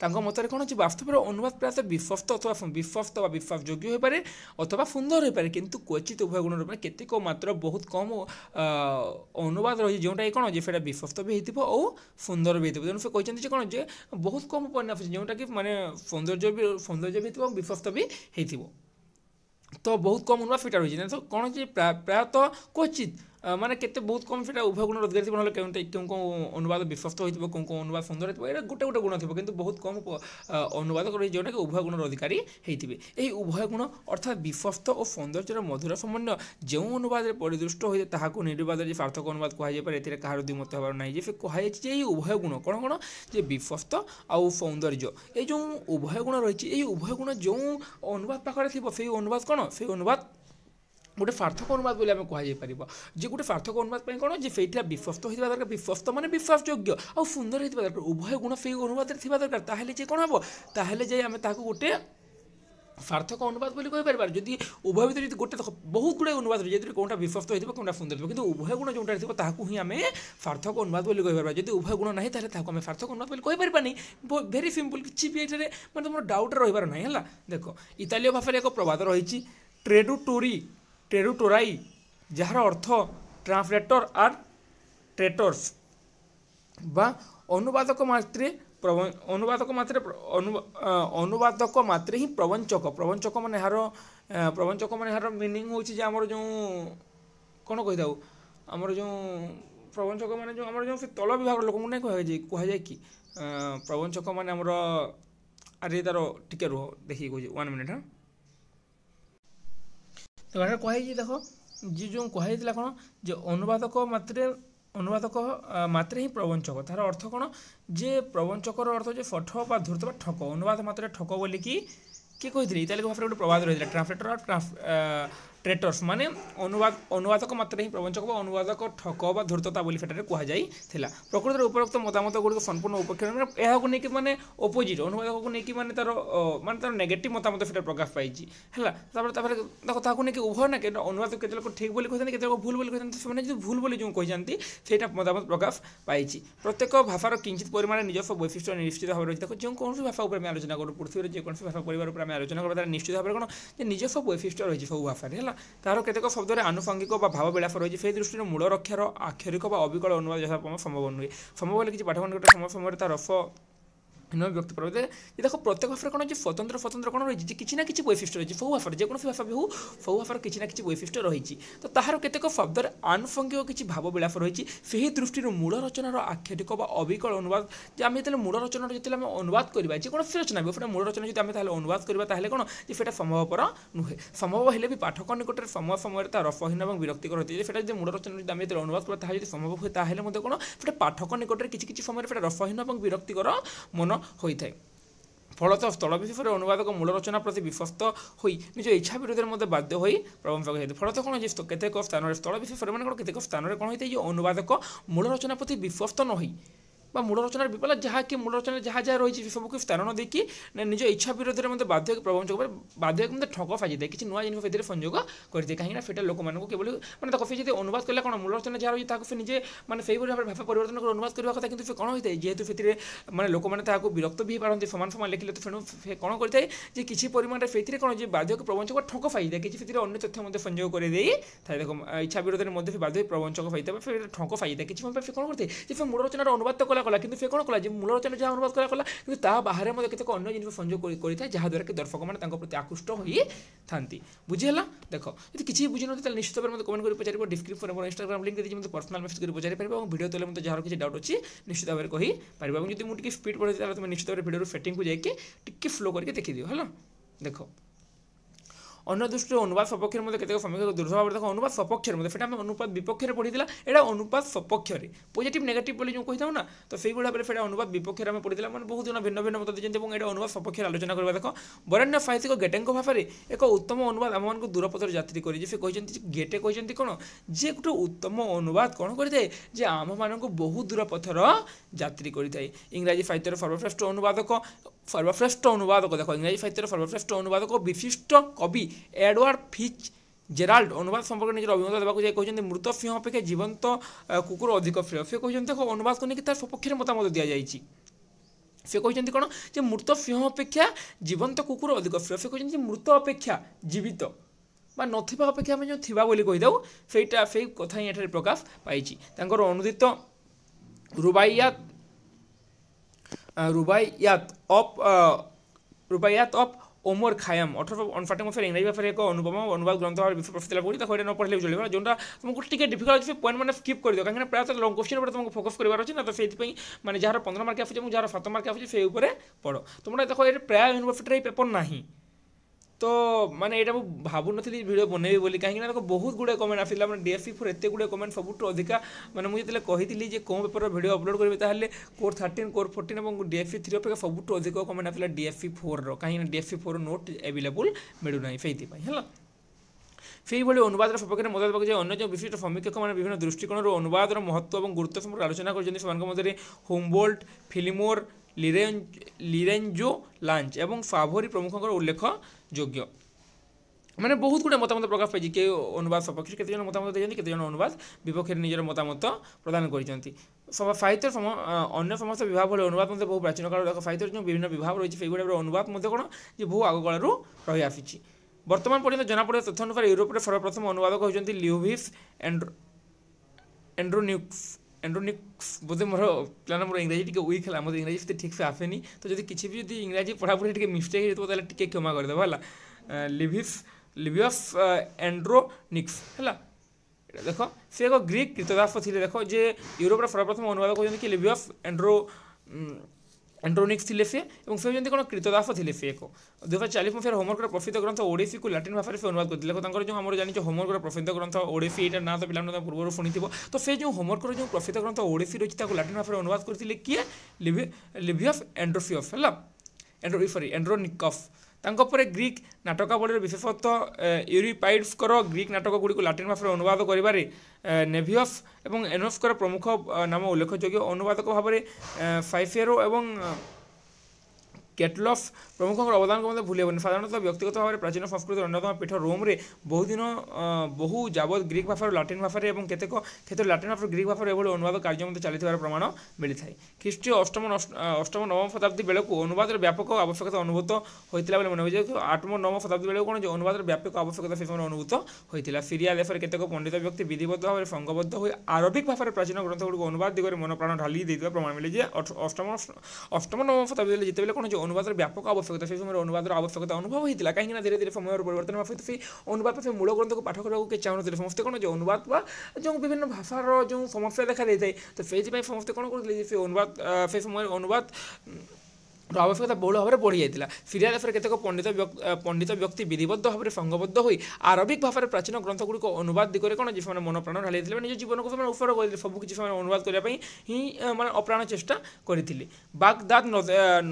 ତାଙ୍କ ମତରେ କ'ଣ ଅଛି ବାସ୍ତବରେ ଅନୁବାଦ ପ୍ରାୟତଃ ବିଶ୍ୱସ୍ତ ଅଥବା ବିଶ୍ୱସ୍ତ ବା ବିଶ୍ୱାସଯୋଗ୍ୟ ହୋଇପାରେ ଅଥବା ସୁନ୍ଦର ହୋଇପାରେ କିନ୍ତୁ କ୍ୱଚିତ ଉଭୟ ଗୁଣର ମାନେ କେତେକ ମାତ୍ର ବହୁତ କମ୍ ଅନୁବାଦ ରହିଛି ଯେଉଁଟାକି କ'ଣ ଯେ ସେଇଟା ବିଶ୍ୱସ୍ତ ବି ହେଇଥିବ ଆଉ ସୁନ୍ଦର ବି ହେଇଥିବ। ତେଣୁ ସେ କହିଛନ୍ତି ଯେ କ'ଣ ଯେ ବହୁତ କମ୍ ଉପନ୍ୟାସ ଅଛି ଯେଉଁଟାକି ମାନେ ସୌନ୍ଦର୍ଯ୍ୟ ବି ହେଇଥିବ ଏବଂ ବିଶ୍ୱସ୍ତ ବି ହେଇଥିବ। ତ ବହୁତ କମ୍ ଅନୁବାଦ ସେଇଟା ରହିଛି ତ କ'ଣ ଯେ ପ୍ରାୟତଃ କ୍ୱଚିତ ମାନେ କେତେ ବହୁତ କମ୍ ସେଇଟା ଉଭୟ ଗୁଣର ଅଧିକାରୀ ଥିବ ନହେଲେ କେଉଁ ଅନୁବାଦ ବିଶ୍ୱସ୍ତ ହୋଇଥିବ କେଉଁ ଅନୁବାଦ ସୁନ୍ଦର ହେଇଥିବ ଏଇଟା ଗୋଟେ ଗୋଟେ ଗୁଣ ଥିବ କିନ୍ତୁ ବହୁତ କମ୍ ଅନୁବାଦ ରହିଛି ଯେଉଁଟାକି ଉଭୟ ଗୁଣର ଅଧିକାରୀ ହେଇଥିବେ। ଏହି ଉଭୟ ଗୁଣ ଅର୍ଥାତ୍ ବିଶ୍ୱସ୍ତ ଓ ସୌନ୍ଦର୍ଯ୍ୟର ମଧୁର ସମନ୍ୱୟ ଯେଉଁ ଅନୁବାଦରେ ପରିଦୃଷ୍ଟ ହୋଇଥାଏ ତାହାକୁ ନିର୍ବାଦରେ ଯେ ସାର୍ଥକ ଅନୁବାଦ କୁହାଯାଇପାରେ ଏଥିରେ କାହାର ଦ୍ୱିମତ ହେବାର ନାହିଁ। ଯେ ସେ କୁହାଯାଇଛି ଯେ ଏହି ଉଭୟ ଗୁଣ କ'ଣ କ'ଣ ଯେ ବିଶ୍ୱସ୍ତ ଆଉ ସୌନ୍ଦର୍ଯ୍ୟ ଏଇ ଯେଉଁ ଉଭୟ ଗୁଣ ରହିଛି ଏହି ଉଭୟ ଗୁଣ ଯେଉଁ ଅନୁବାଦ ପାଖରେ ଥିବ ସେଇ ଅନୁବାଦ କ'ଣ ସେଇ ଅନୁବାଦ ଗୋଟେ ସାର୍ଥକ ଅନୁବାଦ ବୋଲି ଆମେ କୁହାଯାଇପାରିବ। ଯେ ଗୋଟେ ସାର୍ଥକ ଅନୁବାଦ ପାଇଁ କ'ଣ ଯେ ସେଇଟା ବିଶ୍ୱସ୍ତ ହୋଇଥିବା ଦରକାର ବିଶ୍ୱସ୍ତ ମାନେ ବିଶ୍ୱାସଯୋଗ୍ୟ ଆଉ ସୁନ୍ଦର ହୋଇଥିବା ଦରକାର ଉଭୟ ଗୁଣ ସେଇ ଅନୁବାଦରେ ଥିବା ଦରକାର ତାହେଲେ ଯେ କ'ଣ ହେବ ତାହେଲେ ଯାଇ ଆମେ ତାହାକୁ ଗୋଟେ ସାର୍ଥକ ଅନୁବାଦ ବୋଲି କହିପାରିବା। ଯଦି ଉଭୟ ଭିତରେ ଯଦି ଗୋଟେ ବହୁତ ଗୁଡ଼ାଏ ଅନୁବାଦ ରହିଛି ଯେଥିରେ କେଉଁଟା ବିଶ୍ୱସ୍ତ ହୋଇଥିବ କେଉଁଟା ସୁନ୍ଦର ଥିବ କିନ୍ତୁ ଉଭୟ ଗୁଣ ଯେଉଁଟାରେ ଥିବ ତାହାକୁ ହିଁ ଆମେ ସାର୍ଥକ ଅନୁବାଦ ବୋଲି କହିପାରିବା। ଯଦି ଉଭୟ ଗୁଣ ନାହିଁ ତାହେଲେ ତାହାକୁ ଆମେ ସାର୍ଥକ ଅନୁବାଦ ବୋଲି କହିପାରିବାନି। ଭେରି ସିମ୍ପଲ୍ କିଛି ବି ଏଠାରେ ମାନେ ତୁମର ଡାଉଟ୍ ରହିବାର ନାହିଁ ହେଲା। ଦେଖ ଇତାଲୀୟ ଭାଷାରେ ଏକ ପ୍ରବାଦ ରହିଛି ଟ୍ରେଡୁଟୋରାଇ ଯାହାର ଅର୍ଥ ଟ୍ରାନ୍ସଲେଟର ଆର୍ ଟ୍ରେଟର୍ସ ବା ଅନୁବାଦକ ମାତ୍ରେ ହିଁ ପ୍ରବଞ୍ଚକ ମାନେ ଏହାର ମିନିଂ ହେଉଛି ଯେ ଆମର ଯେଉଁ କ'ଣ କହିଥାଉ ଆମର ଯେଉଁ ପ୍ରବଞ୍ଚକ ମାନେ ଯେଉଁ ଆମର ଯେଉଁ ସେ ତଳ ବିଭାଗର ଲୋକଙ୍କୁ ନାଇଁ କୁହାଯାଏ କି ପ୍ରବଞ୍ଚକ ମାନେ ଆମର ଆରେ ତାର ଟିକେ ରୁହ ଦେଖିକି କହୁଛି 1 ମିନିଟ୍ ହଁ। ତ ଏଠାରେ କୁହାଯାଇଛି ଦେଖ ଯେ ଯେଉଁ କୁହାଯାଇଥିଲା କ'ଣ ଯେ ଅନୁବାଦକ ମାତ୍ରେ ହିଁ ପ୍ରବଞ୍ଚକ ତାହାର ଅର୍ଥ କ'ଣ ଯେ ପ୍ରବଞ୍ଚକର ଅର୍ଥ ଯେ ସଠ ବା ଧୂର୍ତ୍ତ ବା ଠକ ଅନୁବାଦ ମାତ୍ରେ ଠକ ବୋଲିକି କିଏ କହିଥିଲେ ଇତାଲିକ ଭାଷାରେ ଗୋଟେ ପ୍ରବାଦ ରହିଥିଲା ट्रेटर्स माने अनुवादक मात्र ही प्रवंचक बा अनुवादक ठक बा धूर्तता बोली फेटारे कुहा जाई थिला। प्रकृतिर उपरोक्त मतामत गुडी संपूर्ण उपक्षण माने एहा को नै कि माने अपोजिट अनुवादक को नै कि माने तार नेगेटिव मतामत फेटा प्रकाश पाइछि हैला। तापर देखो ताको नै कि उभय ना के अनुवादक केते लोक ठीक बोली कहथन केते लोक भूल बोली कहथन से माने जे भूल बोली जो कहि जानती सेटा मतामत प्रकाश पाइछि। प्रत्येक भाषार किंचित परिमाण निजस्व वैशिष्ट्य निश्चित भाव रहित। देखो जो कोन भाषा ऊपर में आलोचना करू पृथ्वी जे कोन भाषा परिवार ऊपर में आलोचना करू तार निश्चित भाव कोन जे निजस्व वैशिष्ट्य रहिछि सब भाषा हैला। तार केतेक शब्द आनुषंगिक भाव विलास रही है दृष्टि मूल रक्षार आक्षरिक अविकल अनुवाद जहाँ संभव नुहे। संभव हेल्ले किसी पाठक निकट समय समय तार रस व्यक्त करते देखो प्रत्येक भाषा कौन स्वतंत्र स्वतंत्र कौन रही किसी ना कि वैशिष्ट्य रही सब भाषा जेको भाषा भी हो सब भाषार किसी ना कि वैशिष्ट्य रही। तो तार केतेक शब्द आनुषंगिक किसी भाव विलास रही से दृष्टि मूल रचनार आक्षरिक अविकल अनुवाद जे आम जो मूल रचनार जो अनुवाद करवा जेकोसी रचना भी मूल रचना जो आम अनुवाद करवा कौन जो संभवपर नुहे। संभव हेल्ले भी पाठक निकट समय समय रसहीन और विरक्तिकर होती है जो मूल रचना आम जो अनुवाद करवा जो संभव हुए ताहले कौन पाठक निकट किसी समय रसहीन और विरक्तिकर मन होता है। फलतः स्थलविशेष अनुवादक मूल रचना प्रति विश्वस्त हो निज इच्छा विरोध बाध्य हो प्रबंधक होती। फलतः कौन केतेक स्थान स्थलविशेष मैंने कौन केतेक स्थान कौन होता है जो अनुवादक मूल रचना प्रति विश्वस्त न हो मूल रचनार विफल जहाँ कि मूल रचना जहाँ जहाँ रही सबको स्थान न देखी निज इच्छा विरोध में बाध्य प्रबंधक बाध्य मतलब ठक फाजी दे किसी नुआ जिन से संयोग करते कहीं फेटा लोक मानक केवल मैंने देखो जो अनुवाद कला कौन मूल रचना जहाँ रही से निजे मैंने से भाव भाषा परिवर्तन कर अनुवाद करने कथा कि कौन होता है जेहेतु से मैंने लोक मैंने विरक्त भी पारती सामान सामान लिखिले तो फेणु कौन करता है कि किसी परिमाण से कौन जो बाध्य प्रबंधक ठक फाई दे किसी अन्य तथ्य संयोग कर देखो इच्छा विरोध में बाध्य प्रबंधक फाई फिर ठक फाई दे किसी कौन करते हैं मूल रचनार अनुवाद तो कला कि कौन कला मूल रचना जहाँ अनुवाद कला कि बाहर केतक अन्य जिन संयोग करता है जहाँद्वारा कि दर्शक मैंने प्रति आकृष्ट होई थांती। बुझीगला देखो यदि किसी बुझी ना निश्चित भाव में कमेंट कर पचार डिस्क्रिप्शन और इंस्टाग्राम लिंक देती मतलब पर्सनल मेसेज कर पचार पार और वीडियो तले मतलब जहाँ किसी डाउट अच्छी निश्चित भाव में कही पार और जब मुझे स्पीड बढ़े तुम निश्चित भाव वीडियो सेटिंग को जाकि टिके फ्लो करके देखी दियो है। देखो अन्य दृष्टि अनुवाद सपक्षर मध्य केतेक समीक्षा दुर्भाव देखो अनुवाद सपक्षर मध्य फेटा अनुपात विपक्षर पढ़ी एटा अनुपात सपक्षर पॉजिटिव नेगेटिव बोली जो कही ना तो से भाव में फेटा अनुवाद विपक्षर आम पढ़ी मैंने बहुत जन भिन्न भिन्न मत देते और ये अनुवाद सपक्षर आलोचना करवा। देखो बरेण्य साहित्यिक गेटेंको भाव में एक उत्तम अनुवाद आम मान दूरपथर यात्री कर गेटे कहते कौन जे गोटे उत्तम अनुवाद कौन करे आम मान बहुत दूरपथर यात्री करे। इंग्राजी साहित्यर सर्वश्रेष्ठ अनुवादक देखो इंग्राजी साहित्यर सर्वश्रेष्ठ अनुवादक विशिष्ट कवि एडवार्ड फिच जेराल्ड अनुवाद संपर्क निजर अभिमत देवाक कहते मृत सिंह अपेक्षा जीवंत कुकुर अधिक प्रिय से कहते देखो अनुवाद को लेकिन तार सपक्ष मतामत दि जाएगी से कहते कौन जो मृत सिंह अपेक्षा जीवंत कुकुर अधिक प्रिय से कहते मृत अपेक्षा जीवित बा नथिबा अपेक्षा आम जो थिबा बोली कहीदे सेटा से कथा ही प्रकाश पाई अनुदित रुबाइयात ऑफ ओमर खायाम 1859 मसीह इंग्राजी भाषा एक अनुपम अनुवाद ग्रंथ भाव विश्व प्रसिद्ध लाभ करी न पढ़े चलो जोटा तुमको टी डिफिकल्ट पॉइंट मैंने स्किप कर दियो कहीं प्रायः लंग क्वेश्चन पर तुमको फोकस करार अच्छे ना तो से मैंने जार 15 मार्क आसूँ जार 7 मार्क आसूँ से पढ़ तुम देखो ये प्राय यूनिवर्सिटी पेपर ना तो माने ये भावु नी भिडियो बनैबी बोली कहीं देखो बहुत गुड़े कमेंट आसाला मैंने DSP 4 एत गुड़े कमेंट सबुठ अधिका मैंने मुझे कही कौन पेपर भिडियो अपलोड करी ताहले कोर 13 कोर 14 और DSP 3 अपेक्षा सबुठ अधिक कमेंट आसाला DSP 4 कहीं DSP 4 नोट एवेलेबल मिलूना से से अनुवाद सपक्ष मत देवाक अन्य जो विशिष्ट समीक्षक मैंने विभिन्न दृष्टिकोण अनुवाद महत्व और गुरुत्व संपर्क आलोचना कर होमबोल्ट फिलिमोर लिरेंजो लांच और फाभोरी प्रमुख उल्लेख योग्य मैंने बहुत गुड़े मतामत प्रकाश पाई कि अनुवाद सपक्ष केते जन मतामत देते केते जन अनुवाद विपक्ष निजर मतामत प्रदान करते। साहित्य अन्य समस्त विभाग भाई अनुवाद मध्य बहु प्राचीन काल देखो साहित्य जो विभिन्न विभाग रही है गुड़ा अनुवाद मध्य कौन जो बहु आगकाल रही आसी बर्तमान पर्यटन जनापड़ा तथ्य अनुसार यूरोप सर्वप्रथम अनुवादक होती लियोभिस एंड्रोनिक्स बोधे मोर प्लान मोर इंग्राजी टी वीक है मतलब इंग्राजी ठीक से आसेनी तो जब किसी भी इंग्राजी पढ़ापढ़ी टी मिस्टेक हो टे क्षमा करदेव है लिवियस एंड्रोनिक्स है देख सी एक ग्रीक कृतदास थे देख जे यूरोप सर्वप्रथम अनुवादक होती कि लिवियस एंड्रोनिक्स थे से कौन कृतदास थे से एक 2040 मसीह होमवर्क प्रसिद्ध ग्रंथ ओडिसी को लैटिन भाषा से अनुवाद करते जो आम जानी होमवर्क प्रसिद्ध ग्रंथ ओडिसी यहाँ ना तो पिला पूर्व शुणी तो से जो होमवर्क जो प्रसिद्ध ग्रंथ ओडिसी रही लैटिन भाषा अनुवाद करते किए लिवियस एंड्रोफियस है एंड्रोनिकफ ତାଙ୍କ ପରେ ଗ୍ରୀକ୍ ନାଟକାବଳୀର ବିଶେଷତଃ ୟୁରିପାଇଡ୍ସଙ୍କର ଗ୍ରୀକ୍ ନାଟକଗୁଡ଼ିକୁ ଲାଟିନ୍ ଭାଷାରେ ଅନୁବାଦ କରିବାରେ ନେଭିୟସ୍ ଏବଂ ଏନୋସ୍ଙ୍କର ପ୍ରମୁଖ ନାମ ଉଲ୍ଲେଖଯୋଗ୍ୟ। ଅନୁବାଦକ ଭାବରେ ଫାଇଫେରୋ ଏବଂ କେଟଲଫ୍ ପ୍ରମୁଖଙ୍କର ଅବଦାନକୁ ମଧ୍ୟ ଭୁଲି ହେବନି। ସାଧାରଣତଃ ବ୍ୟକ୍ତିଗତ ଭାବରେ ପ୍ରାଚୀନ ସଂସ୍କୃତିର ଅନ୍ୟତମ ପୀଠ ରୋମ୍ରେ ବହୁ ଯାବତ ଗ୍ରୀକ୍ ଭାଷାରୁ ଲାଟିନ୍ ଭାଷାରେ ଏବଂ କେତେକ କ୍ଷେତ୍ରରେ ଲାଟିନ୍ ଭାଷାରୁ ଗ୍ରୀକ୍ ଭାଷାରେ ଏଭଳି ଅନୁବାଦ କାର୍ଯ୍ୟ ମଧ୍ୟ ଚାଲିଥିବାର ପ୍ରମାଣ ମିଳିଥାଏ। ଖ୍ରୀଷ୍ଟୀୟ ଅଷ୍ଟମ ନବମ ଶତାବ୍ଦୀ ବେଳକୁ ଅନୁବାଦର ବ୍ୟାପକ ଆବଶ୍ୟକତା ଅନୁଭୂତ ହୋଇଥିଲା ବୋଲି ମନେ ହୋଇଯାଏ। 8ମ-9ମ ଶତାବ୍ଦୀ ବେଳକୁ କ'ଣ ଯେ ଅନୁବାଦର ବ୍ୟାପକ ଆବଶ୍ୟକତା ସେ ସମୟରେ ଅନୁଭୂତ ହୋଇଥିଲା। ସିରିଆ ଦେଶରେ କେତେକ ପଣ୍ଡିତ ବ୍ୟକ୍ତି ବିଧିବଦ୍ଧ ଭାବରେ ସଂଘବଦ୍ଧ ହୋଇ ଆରବିକ୍ ଭାଷାରେ ପ୍ରାଚୀନ ଗ୍ରନ୍ଥଗୁଡ଼ିକୁ ଅନୁବାଦ ଦିଗରେ ମନପ୍ରାଣ ଢାଲି ଦେଇଥିବା ପ୍ରମାଣ ମିଳେ ଯେ ଅଷ୍ଟମ-ନବମ ଶତାବ୍ଦୀରେ ଯେତେବେଳେ କ'ଣ ଯେ ଅନୁବାଦର ବ୍ୟାପକ ଆବଶ୍ୟକତା ସେ ସମୟରେ ଅନୁବାଦର ଆବଶ୍ୟକତା ଅନୁଭବ ହୋଇଥିଲା। କାହିଁକିନା ଧୀରେ ଧୀରେ ସମୟର ପରିବର୍ତ୍ତନ ହେବା ସହିତ ସେଇ ଅନୁବାଦ ସେ ମୂଳ ଗ୍ରନ୍ଥକୁ ପାଠ କରିବାକୁ କେହି ଚାହୁଁନଥିଲେ। ସମସ୍ତେ କ'ଣ ଯେ ଅନୁବାଦ ବା ଯେଉଁ ବିଭିନ୍ନ ଭାଷାର ଯେଉଁ ସମସ୍ୟା ଦେଖାଦେଇଥାଏ ତ ସେଇଥିପାଇଁ ସମସ୍ତେ କ'ଣ କରୁଥିଲେ ଯେ ସେ ଅନୁବାଦ ସେ ସମୟରେ ଅନୁବାଦ ଆବଶ୍ୟକତା ବହୁଳ ଭାବରେ ବଢ଼ିଯାଇଥିଲା। ସିରିଆ ଦେଶରେ କେତେକ ପଣ୍ଡିତ ବ୍ୟକ୍ତି ବିଧିବଦ୍ଧ ଭାବରେ ସଂଘବଦ୍ଧ ହୋଇ ଆରବିକ୍ ଭାଷାରେ ପ୍ରାଚୀନ ଗ୍ରନ୍ଥଗୁଡ଼ିକ ଅନୁବାଦ ଦିଗରେ କ'ଣ ଯେ ସେମାନେ ମନପ୍ରାଣ ଢାଳିଥିଲେ ବା ନିଜ ଜୀବନକୁ ସେମାନେ ଉତ୍ସର୍ଗ କରିଥିଲେ। ସବୁକିଛି ସେମାନେ ଅନୁବାଦ କରିବା ପାଇଁ ହିଁ ମାନେ ଅପ୍ରାଣ ଚେଷ୍ଟା କରିଥିଲେ। ବାଗଦାଦ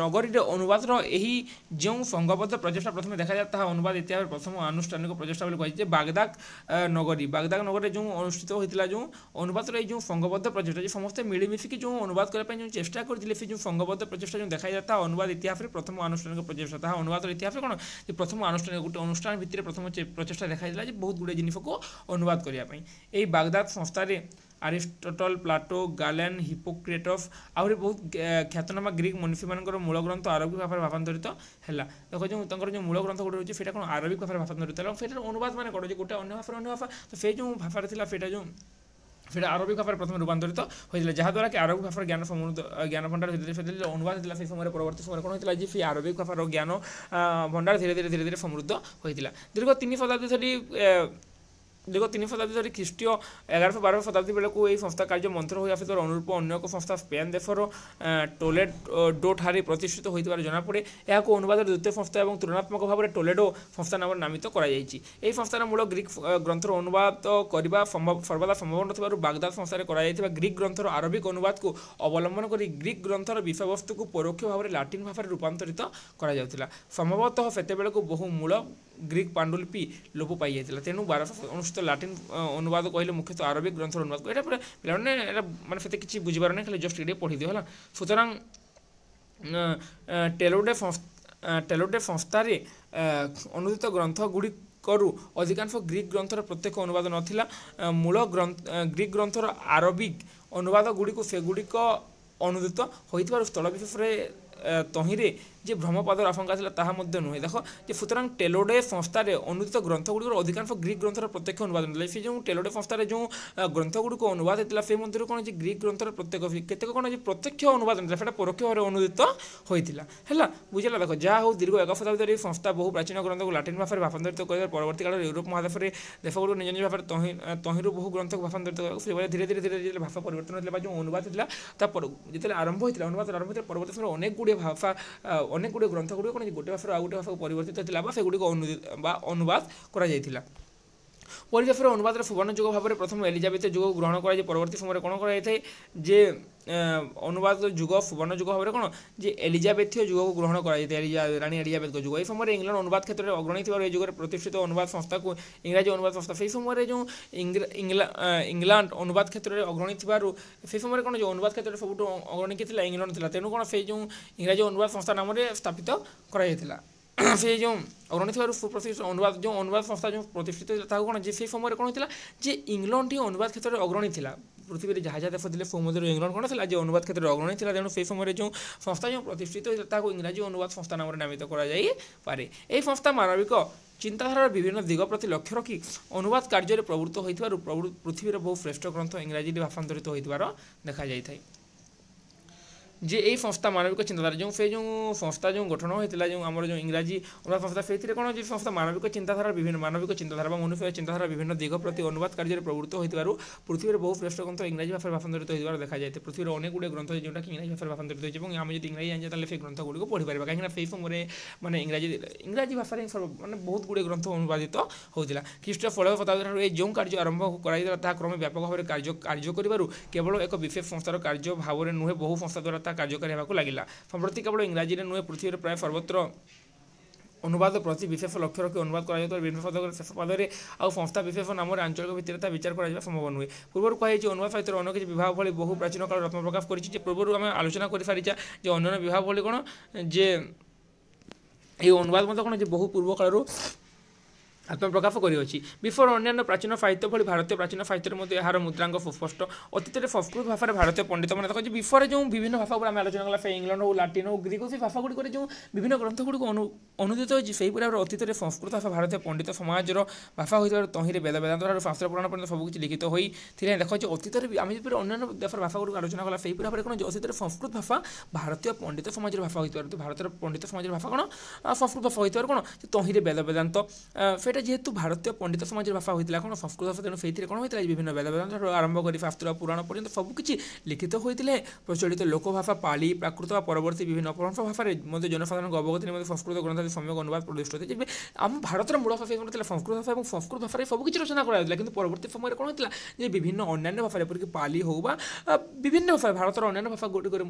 ନଗରୀରେ ଅନୁବାଦର ଏହି ଯେଉଁ ସଂଘବଦ୍ଧ ପ୍ରଚେଷ୍ଟା ପ୍ରଥମେ ଦେଖାଯାଏ ତାହା ଅନୁବାଦ ଇତିହାସରେ ପ୍ରଥମ ଆନୁଷ୍ଠାନିକ ପ୍ରଚେଷ୍ଟା ବୋଲି କୁହାଯାଇଛି। ବାଗଦାଦ ନଗରୀରେ ଯେଉଁ ଅନୁଷ୍ଠିତ ହୋଇଥିଲା ଯେଉଁ ଅନୁବାଦର ଏହି ଯେଉଁ ସଂଘବଦ୍ଧ ପ୍ରଚେଷ୍ଟା ଯେ ସମସ୍ତେ ମିଳିମିଶିକି ଯେଉଁ ଅନୁବାଦ କରିବା ପାଇଁ ଯେଉଁ ଚେଷ୍ଟା କରିଥିଲେ ସେ ଯେଉଁ ସଂଘବଦ୍ଧ ପ୍ରଚେଷ୍ଟା ଯେଉଁ ଦେଖାଯାଏ ତାହା ଅନୁବାଦ ଇତିହାସରେ ପ୍ରଥମ ଆନୁଷ୍ଠାନିକ ପ୍ରଚେଷ୍ଟା। ତାହା ଅନୁବାଦର ଇତିହାସରେ କ'ଣ ଯେ ପ୍ରଥମ ଆନୁଷ୍ଠାନିକ ଗୋଟେ ଅନୁଷ୍ଠାନ ଭିତରେ ପ୍ରଥମ ପ୍ରଚେଷ୍ଟା ଦେଖାଯାଇଥିଲା ଯେ ବହୁତ ଗୁଡ଼ିଏ ଜିନିଷକୁ ଅନୁବାଦ କରିବା ପାଇଁ। ଏହି ବାଗଦାଦ ସଂସ୍ଥାରେ ଆରିଷ୍ଟଟଲ, ପ୍ଲାଟୋ, ଗାଲେନ୍, ହିପୋକ୍ରେଟସ୍ ଆହୁରି ବହୁତ ଖ୍ୟାତନାମା ଗ୍ରୀକ୍ ମନୀଷୀମାନଙ୍କର ମୂଳ ଗ୍ରନ୍ଥ ଆରବିକ୍ ଭାଷାରେ ଭାଷାନ୍ତରିତ ହେଲା। ଦେଖ ଯେଉଁ ତାଙ୍କର ଯେଉଁ ମୂଳ ଗ୍ରନ୍ଥ ଗୋଟେ ରହିଛି ସେଇଟା କ'ଣ ଆରବିକ୍ ଭାଷାରେ ଭାଷାନ୍ତରିତ ହେଲା। ସେଇଟାର ଅନୁବାଦ ମାନେ କ'ଣ ଯେ ଗୋଟେ ଅନ୍ୟ ଭାଷା ତ ସେଇ ଯେଉଁ ଭାଷାରେ ଥିଲା ସେଇଟା ଆରବିକ୍ ଭାଷାରେ ପ୍ରଥମେ ରୂପାନ୍ତରିତ ହୋଇଥିଲା, ଯାହାଦ୍ୱାରା କି ଆରବିକ୍ ଭାଷାର ଜ୍ଞାନ ଭଣ୍ଡାର ଧୀରେ ଧୀରେ ଅନୁବାଦ ହେଇଥିଲା। ସେହି ସମୟରେ ପରବର୍ତ୍ତୀ ସମୟରେ କ'ଣ ହୋଇଥିଲା ଯେ ସେ ଆରବିକ୍ ଭାଷାର ଜ୍ଞାନ ଭଣ୍ଡାର ଧୀରେ ଧୀରେ ସମୃଦ୍ଧ ହୋଇଥିଲା। ଦୀର୍ଘ 3 ଶତାବ୍ଦୀ ଧରି ଖ୍ରୀଷ୍ଟୀୟ 1112 ଶତାବ୍ଦୀ ବେଳକୁ ଏହି ସଂସ୍ଥା କାର୍ଯ୍ୟ ମନ୍ଥର ହୋଇ ଆସୁଥିବାର ଅନୁରୂପ ଅନ୍ୟ ଏକ ସଂସ୍ଥା ସ୍ପେନ୍ ଦେଶର ଟୋଲେଡୋ ଠାରେ ପ୍ରତିଷ୍ଠିତ ହୋଇଥିବାର ଜଣାପଡ଼େ। ଏହାକୁ ଅନୁବାଦର ଦ୍ୱିତୀୟ ସଂସ୍ଥା ଏବଂ ତୁଳନାତ୍ମକ ଭାବରେ ଟୋଲେଡୋ ସଂସ୍ଥା ନାମରେ ନାମିତ କରାଯାଇଛି। ଏହି ସଂସ୍ଥାର ମୂଳ ଗ୍ରୀକ୍ ଗ୍ରନ୍ଥର ଅନୁବାଦ କରିବା ସର୍ବଦା ସମ୍ଭବ ନଥିବାରୁ ବାଗଦାଦ ସଂସ୍ଥାରେ କରାଯାଇଥିବା ଗ୍ରୀକ୍ ଗ୍ରନ୍ଥର ଆରବିକ୍ ଅନୁବାଦକୁ ଅବଲମ୍ବନ କରି ଗ୍ରୀକ୍ ଗ୍ରନ୍ଥର ବିଷୟବସ୍ତୁକୁ ପରୋକ୍ଷ ଭାବରେ ଲାଟିନ୍ ଭାଷାରେ ରୂପାନ୍ତରିତ କରାଯାଉଥିଲା। ସମ୍ଭବତଃ ସେତେବେଳକୁ ବହୁ ମୂଳ ଗ୍ରୀକ୍ ପାଣ୍ଡୁଲିପି ଲୋପ ପାଇଯାଇଥିଲା। ତେଣୁ 1200 ଅନୁଷ୍ଠିତ ଲାଟିନ୍ ଅନୁବାଦ କହିଲେ ମୁଖ୍ୟତଃ ଆରବିକ୍ ଗ୍ରନ୍ଥର ଅନୁବାଦ। ଏଇଟା ପୁରା ପିଲାମାନେ ଏଇଟା ମାନେ ସେତେ କିଛି ବୁଝିବାର ନାହିଁ, ଖାଲି ଜଷ୍ଟ ଟିକେ ପଢ଼ିଦିଅ ହେଲା। ସୁତରାଂ ଟେଲୋଡେ ସଂସ୍ଥାରେ ଅନୁଦିତ ଗ୍ରନ୍ଥଗୁଡ଼ିକରୁ ଅଧିକାଂଶ ଗ୍ରୀକ୍ ଗ୍ରନ୍ଥର ପ୍ରତ୍ୟକ୍ଷ ଅନୁବାଦ ନଥିଲା। ମୂଳ ଗ୍ରୀକ୍ ଗ୍ରନ୍ଥର ଆରବିକ୍ ଅନୁବାଦ ଗୁଡ଼ିକୁ ସେଗୁଡ଼ିକ ଅନୁଦିତ ହୋଇଥିବାରୁ ସ୍ଥଳ ବିଶେଷରେ ତହିଁରେ যে ভ্রমপাদর আশঙ্কা ছিল তাহা মধ্যে নুহে। দেখ যে সুতরাং টেলোডে সংস্থার অনুদিত গ্রন্থগুড়ির অধিকাংশ গ্রিক গ্রন্থর প্রত্যক্ষ অনুবাদ নেই। সে যে টেলোডে সংস্থার যে গ্রন্থগুড়ি অনুবাদ হয়েছিল সেই মধ্যে কোণ যে গ্রিক গ্রন্থর প্রত্যেক কেতেক কোণ যে প্রত্যক্ষ অনুবাদ নেই সেটা পরোক্ষ ভাবে অনুদিত হয়েছিল হল বুঝলা। দেখ যা হোক দীর্ঘ 1 শতাব্দী ধরে এই সংস্থা বহু প্রাচীন গ্রন্থকে লাটিন ভাষায় ভাষান্তরিত করে পরবর্তী কালের ইউরোপ মহাদেশের দেশগুড়ি নিজ নিজ ভাষায় তহিঁরু বহু গ্রন্থকে ভাষান্তরিত করা সেভাবে ধীরে ধীরে ভাষা পরিবর্তন হয়েছিল বা যে অনুবাদ হয়েছিল তা যেতে আরম্ভ হয়েছিল অনুবাদ আরম্ভ হয়েছিল পরবর্তী সময় অনেক গুড়িয়ে ভাষা অনেক গুড়িয়ে গ্রন্থগুড়ি কোণ গোটে ভাষার আউ গোটে ভাষাକୁ পরিবর্তিত হয়েছিল বা সেগুড়ি অনুবাদ করা যাইଥିଲା। পরিবেশের অনুবাদের সুবর্ণ যুগ ভাবে প্রথম এলিজাবেথের যুগ গ্রহণ করা যায়। পরবর্তী সময় কোণ করা যাই যে অনুবাদ যুগ সুবর্ণ যুগ ভাবে কোণ যে এলিজাবেথীয় যুগকে গ্রহণ করা যাই রানী এলিজাবেথ যুগ। এই সময় ইংল্যান্ড অনুবাদ ক্ষেত্রে অগ্রণী থাকার এই যুগের প্রতিষ্ঠিত অনুবাদ সংস্থাকে ইংরাজী অনুবাদ সংস্থা সেই সময় যে ইংল্যান্ড অনুবাদ ক্ষেত্রে অগ্রণী থাকার সেই সময় কোণ যে অনুবাদ ক্ষেত্রে সবুঠু অগ্রণী কি লা ইংল্যান্ড লা তেণু কোণ সেই যে ইংরাজী অনুবাদ সংস্থা নামে স্থাপিত করা যাইଥିଲା। সে যে অগ্রণী থাকার সুপ্রতিষ্ঠিত অনুবাদ সংস্থা যে প্রতিষ্ঠিত হয়েছিল তাকে কোণ যে সেই সময় কোণ হয়েছিল যে ইংল্যান্ড হি অনুবাদ ক্ষেত্রে অগ্রণী লা। পৃথিবীর যাহা যাহা দেশ লে সে মধ্যে ইংল্যান্ড কোণ লা যে অনুবাদ ক্ষেত্রে অগ্রণী লা। তেণু সেই সময় যে সংস্থা যে প্রতিষ্ঠিত হয়েছিল তাকে ইংরাজী অনুবাদ সংস্থা নামে নামিত করা যাইপারে। এই সংস্থা মানবিক চিন্তাধারার বিভিন্ন দিগ প্রতি লক্ষ্য রক্ষি অনুবাদ কার্যের প্রবৃত্ত হয়েছে পৃথিবীর বহু শ্রেষ্ঠ গ্রন্থ ইংরাজী ভাষান্তরিত হয়ে দেখা যাই। যে এই সংস্থা মানবিক চিন্তাধারা যে সেই যে সংস্থা যে গঠন হয়েছিল যে আমার যে ইংরাজী অনুবাদ সংস্থা সেইথে কোণ যে সংস্থা মানবিক চিন্তাধারার বিভিন্ন মানবিক চিন্তাধারা বা মনুষ্য চিন্তাধারার বিভিন্ন দিগ প্রতি অনুবাদ কার্যের প্রবৃত্ত হয়ে পৃথিবীর বহু শ্রেষ্ঠ গ্রন্থ ইংরাজী ভাষায় ভাষান্তরিত হয়ে দেখা যায়। পৃথিবীর অনেক গুড়িয়ে গ্রন্থ যেটা কি ইংরাজী ভাষায় ভাষান্তরিত হয়েছে এবং আমি যদি ইংরাজী জানি তাহলে সেই গ্রন্থগুলো পড়িপার কারণ সেই সময় মানে ইংরাজী ভাষায় মানে বহুত গুড়িয়ে গ্রন্থ অনুবাদিত হয়েছিল। খ্রিস্টীয় 16 শতাব্দীর এই যে কার্য আরম্ভ করা তাহা ক্রমে ব্যাপক ভাবে কার্য করবার কেবল এক বিশেষ সংস্থার কার্য ভাবে নুহে বহু সংস্থা দ্বারা তা কার্যকারী হওয়া লাগিলা। সম্প্রতি কেবল ইংরাজী নুহে পৃথিবীর প্রায় সর্বত্র অনুবাদ প্রতি বিশেষ লক্ষ্য রক্ষি অনুবাদ করা যাইଥିବା ବିଭିନ୍ନ ପଦରେ ଶେଷ ପଦରେ ଆଉ ସଂସ୍ଥା ବିଶେଷ ନାମରେ ଆଞ୍ଚଳିକ ଭିତ୍ତିରେ ତା ବିଚାର କରାଯିବା ସମ୍ଭବ ନୁହେଁ। ପୂର୍ବରୁ କୁହାଯାଇଛି ଅନୁବାଦ ସାହିତ୍ୟର ଅନ୍ୟ କିଛି ବିଭାଗ ଭଳି ବହୁ ପ୍ରାଚୀନ କାଳରୁ ଆତ୍ମପ୍ରକାଶ କରିଛି। ଯେ ପୂର୍ବରୁ ଆମେ ଆଲୋଚନା କରିସାରିଛେ ଯେ ଅନ୍ୟାନ୍ୟ ବିଭାଗ ଭଳି କ'ଣ ଯେ এই অনুবাদ মধ্যে কোণ যে বহু পূর্ব কালর আত্মপ্রকাশ করিଅଛି। বিফোর অন্যান্য প্রাচীন সাহিত্য ভଳି ভারতীয় প্রাচীন সাহিত্যের মধ্যে এর মুদ্রাঙ্ক সুস্পষ্ট। অতীতের সংস্কৃত ভাষার ভারতীয় পণ্ডিত মানে দেখো যে বিফোরে যে বিভিন্ন ভাষা উপরে আমি আলোচনা কলা, সে ইংল্যান্ড হোক লাটিন হোক গ্রিক হোক, সেই ভাষাগুড়ির যে বিভিন্ন গ্রন্থগুড়ি অনুদিত হয়েছে সেইপরি ভাবে অতীতের সংস্কৃত ভাষা ভারতীয় পণ্ডিত সমাজের ভাষা হয়ে তহিরে বেদ বেদান্ত শাস্ত্র পুরাণ পর্যন্ত সবুকিছি লিখিত হয়ে দেখো যে অতীতের আমি যেপরি অন্যান্য দেশের ভাষাগুড়ি আলোচনা কলা সেইপরি ভাবে কোণ যে অতীতের সংস্কৃত ভাষা ভারতীয় পণ্ডিত সমাজের ভাষা হয়ে ভারতের পণ্ডিত সমাজের ভাষা কোণ সংস্কৃত ভাষা হয়ে কোণ তহিরে বেদ বেদান্ত সেটা যেহেতু ভারতীয় পণ্ডিত সমাজের ভাষা হয়েছিল কোণ সংস্কৃত ভাষা তেমন সেইথে কোণ হয়েছিল বিভিন্ন বেদ বেদান্ত আরম্ভ করে শাস্ত্র পুরাণ পর্যন্ত সবুকিছি লিখিত হয়েছিল। প্রচলিত লোকভাষা পালি প্রাকৃত বা পরবর্তী বিভিন্ন অপভ্রংশ ভাষার মধ্যে জনসাধারণকে অবগতি নিমন্তে সংস্কৃত গ্রন্থাদি সম্যক অনুবাদ প্রদিষ্ট হয়েছে। যে আম ভারতের মূল ভাষা কোণ লা সংস্কৃত ভাষা এবং সংস্কৃত ভাষার সবুকিছি রচনা করা হয়েছিল, কিন্তু পরবর্তী সময় কোণ হয়েছিল যে বিভিন্ন অন্যান্য ভাষা এপরিকি পালি হোক বা বিভিন্ন ভাষা ভারতের অন্যান্য ভাষা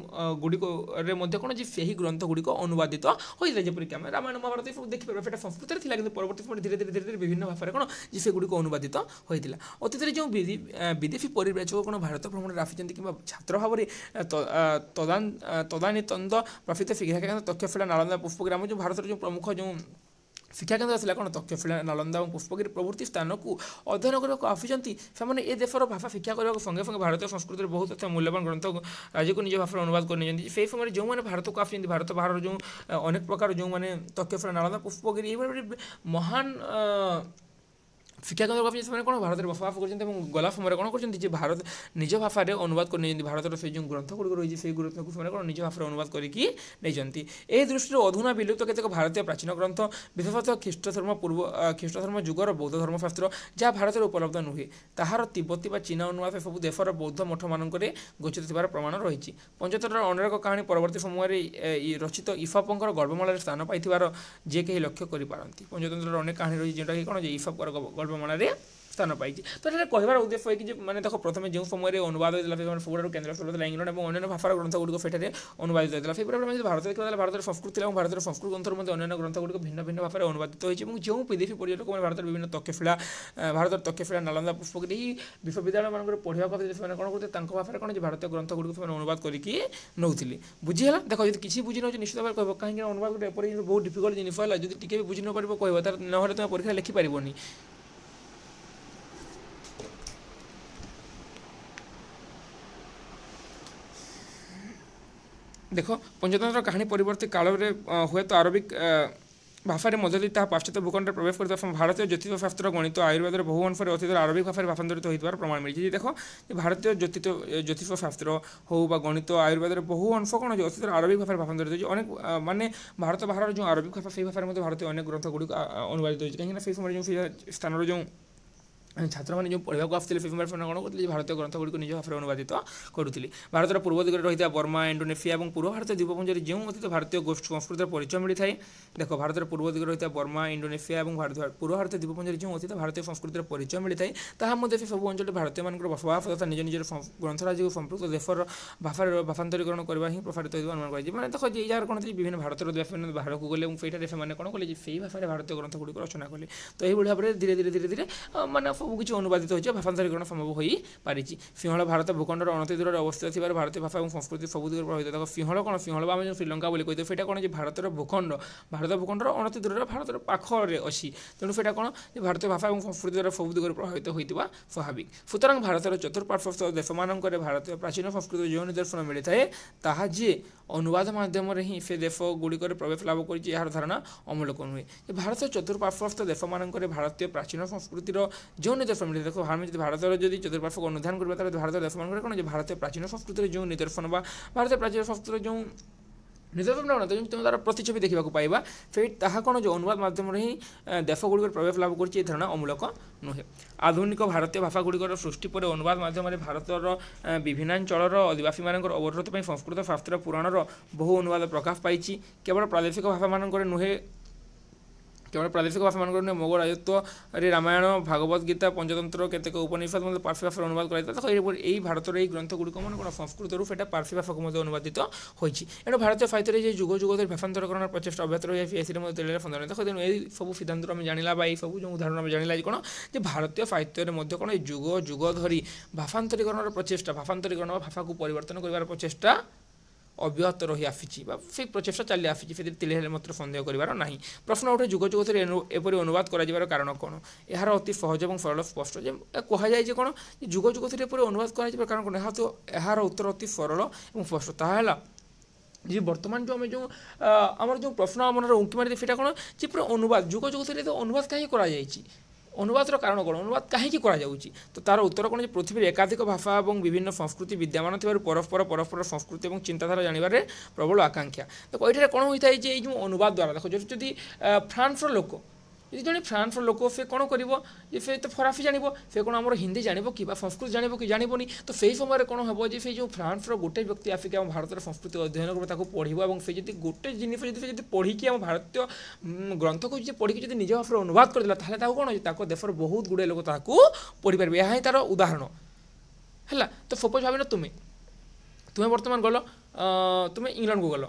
গুড়িকরে মধ্যে কোণ যে সেই গ্রন্থগুড়িক অনুবাদিত হয়েছিল। যেপরিকি আমি রামায়ণ মহাভারত সব দেখিপারে সেটা সংস্কৃতরে ଥିଲା, কিন্তু পরবর্তী সময় ধীরে ধীরে ধীরে ধীরে বিভিন্ন ভাষায় কোণ যে সেগুড়িক অনুবাদিত হয়েছিল। অতীতের যে বিদেশী পরিব্রাজক কোণ ভারত ভ্রমণে আসিছেন কিংবা ছাত্র ভাবে তদানীতন্দ প্রফিত শিক্ষাকেন্দ্র তক্ষশিলা নালন্দা পুষ্পগিরি আমার যে ভারতের যে প্রমুখ যে শিক্ষাকেন্দ্র আসলে কোণ তক্ষশিলা নালন্দা এবং পুষ্পগিরি প্রভৃতি স্থানকু অধ্যয়ন করা আসুচার সে এ দেশের ভাষা শিক্ষা করা সঙ্গে সঙ্গে ভারতীয় সংস্কৃতির বহু তথ্য মূল্যবান গ্রন্থ রাজ্যকে নিজ ভাষার অনুবাদ করে নিয়েছেন। সেই সময় যে ভারতকে আসছেন ভারত বাহার যে অনেক প্রকার যে তক্ষশিলা নালন্দা পুষ্পগিরি এইভাবে মহান শিক্ষাকেন্দ্র আসছেন সে কোণ ভারতের বসবাস করছেন এবং গলা সময় কোণ করছেন যে ভারত নিজ ভাষায় অনুবাদ করে নিয়েছেন। ভারতের সেই যে গ্রন্থগুড়ি রয়েছে সেই গ্রন্থকে সে কোণ নিজ ভাষায় অনুবাদ করিকি নিয়েছেন। এই দৃষ্টির অধুনা বিলুপ্ত কেতেক ভারতীয় প্রাচীন গ্রন্থ বিশেষতঃ খ্রিস্টধর্ম যুগর বৌদ্ধ ধর্মশাস্ত্র যা ভারতের উপলব্ধ নুহে তাহার তিব্বতী বা চীনা অনুবাদ সবু দেশের বৌদ্ধ মঠ মানকরে গচ্ছিত থাকার প্রমাণ রয়েছে। পঞ্চতন্ত্রর অনেক কাহিনী পরবর্তী সময়ের রচিত ইফাপঙ্কর গর্ভমালার স্থান পাইবার যে কেহি লক্ষ্য করে পারନ୍ତି। পঞ্চতন্ত্রর অনেক কাহিনী রয়েছে যেটা কি কোণ যে ইফাপঙ্কর গর্ভমালারে স্থান পাইছে। তো এটা কহবার উদ্দেশ্য হয় কি যে মানে দেখো প্রথমে যে সময় অনুবাদ হয়েছিল সেগুলো কেন্দ্রস্থল ছিল ইংল্যান্ড এবং অন্যান্য ভাষার গ্রন্থগুড়ি সেটারে অনুবাদিত হয়েছিল। সেইপরি আমি যদি ভারতের দেখা ভারতের সংস্কৃতি এবং ভারতের সংস্কৃত গ্রন্থের মধ্যে অন্যান্য গ্রন্থগুড়ি ভিন্ন ভিন্ন ভাষায় অনুবাদিত হয়েছে এবং যে বিদেশী পর্যটক মানে ভারতের বিভিন্ন ভারতের তক্ষশিলা নালন্দা পুষ্পগিরি এই বিশ্ববিদ্যালয় মানুষের পড়া আসলে সে কোণ করতে তাঁর ভাষায় কোণ যে ভারতীয় গ্রন্থগুড়ি সে অনুবাদ করিকি নেউলে। বুঝিগলা দেখো যদি কিছু বুঝি নেଉଛି নিশ্চিত ভাবে কহব কাহিଁକି অনুবাদ গোটে এপরি বহুত ডিফিকল্ট জিনিস হল, যদি টিকে भी বুঝি নপারিব কহব তার নহলে তুমি পরীক্ষা লিখিপারিবনি। দেখ পঞ্চতন্ত্র কাহিনী পরবর্তী কালরে হুয়েত আরবিক ভাষার মধ্যে দিয়ে তাহা পাশ্চাত্য ভূখণ্ডে প্রবেশ করে ভারতীয় জ্যোতিষশাস্ত্র গণিত আয়ুর্বেদের বহু অংশে অতীতের আরবিক ভাষায় ভাষান্তরিত হইবার প্রমাণ মিলছে। যে দেখো যে ভারতীয় জ্যোতিষশাস্ত্র হোক বা গণিত আয়ুর্বেদের বহু অংশ কোণ যে অতীতের আরবিক ভাষায় ভাষান্তরিত হয়েছে। অনেক মানে ভারত বাহার যে আরবিক ভাষা সেই ভাষার মধ্যে ভারতীয় অনেক গ্রন্থগুড়ি অনুবাদিত হয়েছে, কাহিঁকি সেই সময় যে স্থানের যে ছাত্র মানে যে পড়া আসলে সেই সময় কোণ করলে যে ভারতীয় গ্রন্থগুড়ি নিজ ভাষায় অনুবাদিত করুলে। ভারতের পূর্ব দিগরে রয়েছে বর্মা ইন্ডোনেসিয়া এবং পূর্ব ভারতীয় দ্বীপপুঞ্জের যে অতীত ভারতীয় গোষ্ঠী সংস্কৃতির পরিচয় মিলি থাকে। দেখো ভারতের পূর্ব দিগরে রয়েছে বর্মা ইন্ডোনেসিয়া এবং পূর্ব ভারতীয় দ্বীপপুঞ্জের যে অতীত ভারতীয় সংস্কৃতির পরিচয় মিলি থাকে তাহার মধ্যে সে সবু অঞ্চলে ভারতীয় মানুষের বসবাস তথা নিজ নিজের গ্রন্থরাজিকে সম্পৃক্ত দেশের ভাষার ভাষান্তরীকরণ করা হি প্রসারিত হওয়া অনুমান করা যায়। মানে দেখো যে যার কোণ বিভিন্ন ভারতের বিভিন্ন বাহারକୁ গলে এবং সেইটারে সে কোণ কলে যে সেই ভাষায় ভারতীয় গ্রন্থগুড়ি রচনা কলে। তো এইভাবে ভাবে ধীরে ধীরে ধীরে ধীরে মানে সবুকিছি অনুবাদিত হয়েছে, ভাষান্তরীকরণ সম্ভব হয়ে পারিছি। সিংহল ভারত ভূখণ্ডের অনতি দূরে অবস্থিত থাকার ভারতীয় ভাষা এবং সংস্কৃতি সবু দিকে প্রভাবিত। দেখো সিংহল কোণ সিংহল বা আমি যে শ্রীলঙ্কা বলে কইতে সেটা কোণ যে ভারতের ভূখণ্ড ভারতের অনতি দূরে ভারতের পাখরে অছি, তেমন সেটা কোণ যে ভারতীয় ভাষা এবং সংস্কৃতি দ্বারা সবু দিকে প্রভাবিত হইতিবা স্বাভাবিক। সুতরাং ভারতের চতুর্পার্শ্বস্থ দেশমানঙ্করে ভারতীয় প্রাচীন সংস্কৃতির যে নিদর্শন মিলি থাকে তাহা যে অনুবাদ মাধ্যমে হি সে দেশগুড়িকরে প্রবেশ লাভ করেছে এর ধারণা অমূলক নুহে। যে ভারতের চতুর্পার্শ্বস্থ দেশমানঙ্করে ভারতীয় প্রাচীন সংস্কৃতির যে নিদর্শন মিলি দেখো আমি যদি ভারতের যদি চতুর্পার্শ্বক অনুধান করবে তাহলে ভারতের দেশমানঙ্করে কোণ যে ভারতীয় প্রাচীন সংস্কৃতির যে নিদর্শন বা ভারতীয় প্রাচীন সংস্কৃতির যে নিদর্শন তুমি তার প্রতিচ্ছবি দেখা পাইবা সেই তাহা কোণ যে অনুবাদ মাধ্যমে হি দেশগুড়ির প্রবেশ লাভ করছে এই ধারণা অমূলক নুহে। আধুনিক ভারতীয় ভাষাগুড়ির সৃষ্টি পরে অনুবাদ মাধ্যমে ভারতের বিভিন্নাঞ্চলর আদিবাসী মানকর অবরোধ পাই সংস্কৃত শাস্ত্র পুরাণর বহু অনুবাদ প্রকাশ পাইছি। কেবল প্রাদেশিক ভাষা মানকরে নুহে केवल प्रादेशिक भाषा मान नुहे मोगल राजत्व रामायण भागवत गीता पंचतंत्र केतेक उपनिषद मतलब पारसी भाषा अनुवाद कराई यही भारत में ग्रंथ गुड़िक मान कौन संस्कृत से पारसी भाषा को अनुवादित होती एणु भारतीय साहित्य जुग जुग धरी भाषांतरकरण प्रचेषा अव्याहत रही है तेल फंदन देख तेणु यही सब सिद्धांत आम जाना सब जो उदाहरण आम जाना कौन जो भारतीय साहित्य में कौन जुग जुग धरी भाषांतरीकरण प्रचेषा भाषांतरीकरण भाषा को परिवर्तन कर प्रचेषा अव्याहत रही आसी से प्रचेषा चली आसी से तिले मत सन्देह करार ना प्रश्न उठे जुग जुग धरी एपरी अनुवाद कर कारण कौन यार अति सहज और सरल स्पष्ट कहुए कौन जुग जुग धरी एपरी अनुवाद कर कारण कौन यह तो यार उत्तर अति सरल और स्पष्ट ताहा जी बर्तमान जो आम जो आमर जो प्रश्न आम उंकी मारी से कौन जी पूरा अनुवाद जुग जुग धरी तो अनुवाद कहीं कर अनुवादर कारण कौन अनुवाद कहीं तो तार उत्तर कौन पृथ्वी एकाधिक भाषा और विभिन्न संस्कृति विद्यमान परस्पर परस्पर संस्कृति और चिंताधारा जानवर प्रबल आकांक्षा तो ये कौन होता है जो अनुवाद द्वारा देखो जो फ्रांस लोक यदि जड़े फ्रांस लोक से कौन कर से तो फरासी जान से कौन आम हिंदी जान कि संस्कृत जान कि जाननी तो से समय कौन हम जो से फ्रांस गोटे व्यक्ति आसिक आम भारत संस्कृति अध्ययन कर पढ़ो और से गोटे जिन जी पढ़ी आम भारतीय ग्रंथ को पढ़ी जब निज भाषा अनुवाद करदेला कौन देशर बहुत गुड़े लोक पढ़ी पारे यह तार उदाहरण है तो सपोज भाव तुम्हें तुम्हें बर्तमान गल तुम्हें इंग्लैंड को गल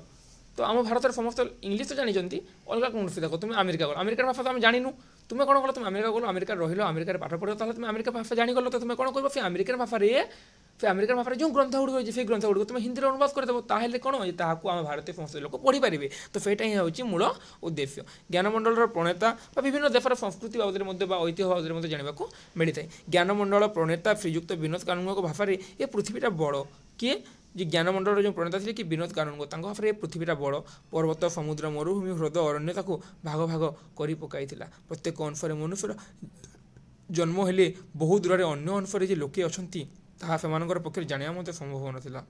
तो आम भारत समस्त इंग्लीश तो जानते अलग कौन से देख तुम अमेरिका गल अमेरिकार भाषा तो आम जानू तुम्हें कौन कल तुम अमेरिका गल अमेरिका रही अमेरिकार पाठ पढ़ो तुम अमेरिका भाषा जानीगल तो तुम्हें कौन कर से अमेरिकान भाषा से अमेरिकान भाषा जो ग्रंथ गुड़िक से ग्रंथ गुड़िक तुम हिंदी अनुवाद करदेव ताहले कौन आम भारतीय समस्त लोक पढ़ी पारे तो सेटा ही हूँ मूल उद्देश्य ज्ञानमंडल प्रणेता विभिन्न देशर संस्कृति बाबद ऐतिह्य बाबद जानवा मिलता है ज्ञानमंडल प्रणेता श्रीजुक्त विनोद कानून भाषा ये पृथ्वीटा बड़ किए जी ज्ञानमंडल जो प्रणेता थे कि विनोद कानून भाषा ये पृथ्वीटा बड़ पर्वत समुद्र मरुभूमि ह्रद अरण्य भाग भाग कर पकई प्रत्येक अंशर मनुष्यर जन्म हेले बहुत दूर अन्य अंशर जो लोके अच्छा से पक्ष जाना मत संभव नाला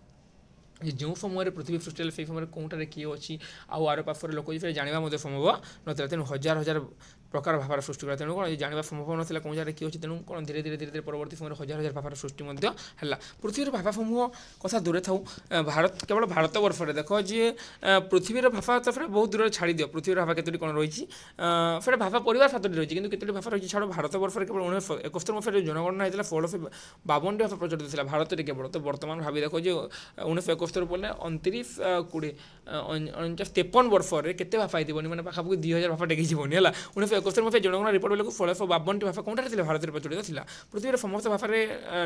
जो समय पृथ्वी सृष्टि से समय कौटार किए अच्छी आर पार्श्वर लोक जानवा मत संभव नाला तेणु हजार हजार प्रकार भाषार सृष्टि करा तेणु कौन जानवा संभव नाला कौन जगह किए अच्छी तेणु कौन धीरे धीरे धीरे धीरे परवर्ती समय हजार हजार भाषार सृष्टि है पृथ्वीर भाषा समूह कथा दूरे था भारत केवल भारत वर्ष में देख जे पृथ्वीर भाषा तो फिर बहुत दूर छाड़ी दियो पृथ्वीर भाषा केतोटी कौन रही फिर भाषा परिवार 7टी रही कि केतोटी भाषा रही छाड़ भारत वर्ष में केवल 1971 मसीह जनगणना होता 1652 भाषा प्रचलित था भारत में केवल तो बर्तमान भावी देख जो 1971 बोले 29 20 53 वर्ष में केते भाषा आईबनी मैंने पाखापाखि 2000 भाषा टेकी जीवन है 1971 मसीह जनगणना रिपोर्ट बेलू 1652 भाषा कौटार थी भारत में प्रचलित था पृथ्वीर समस्त भाषा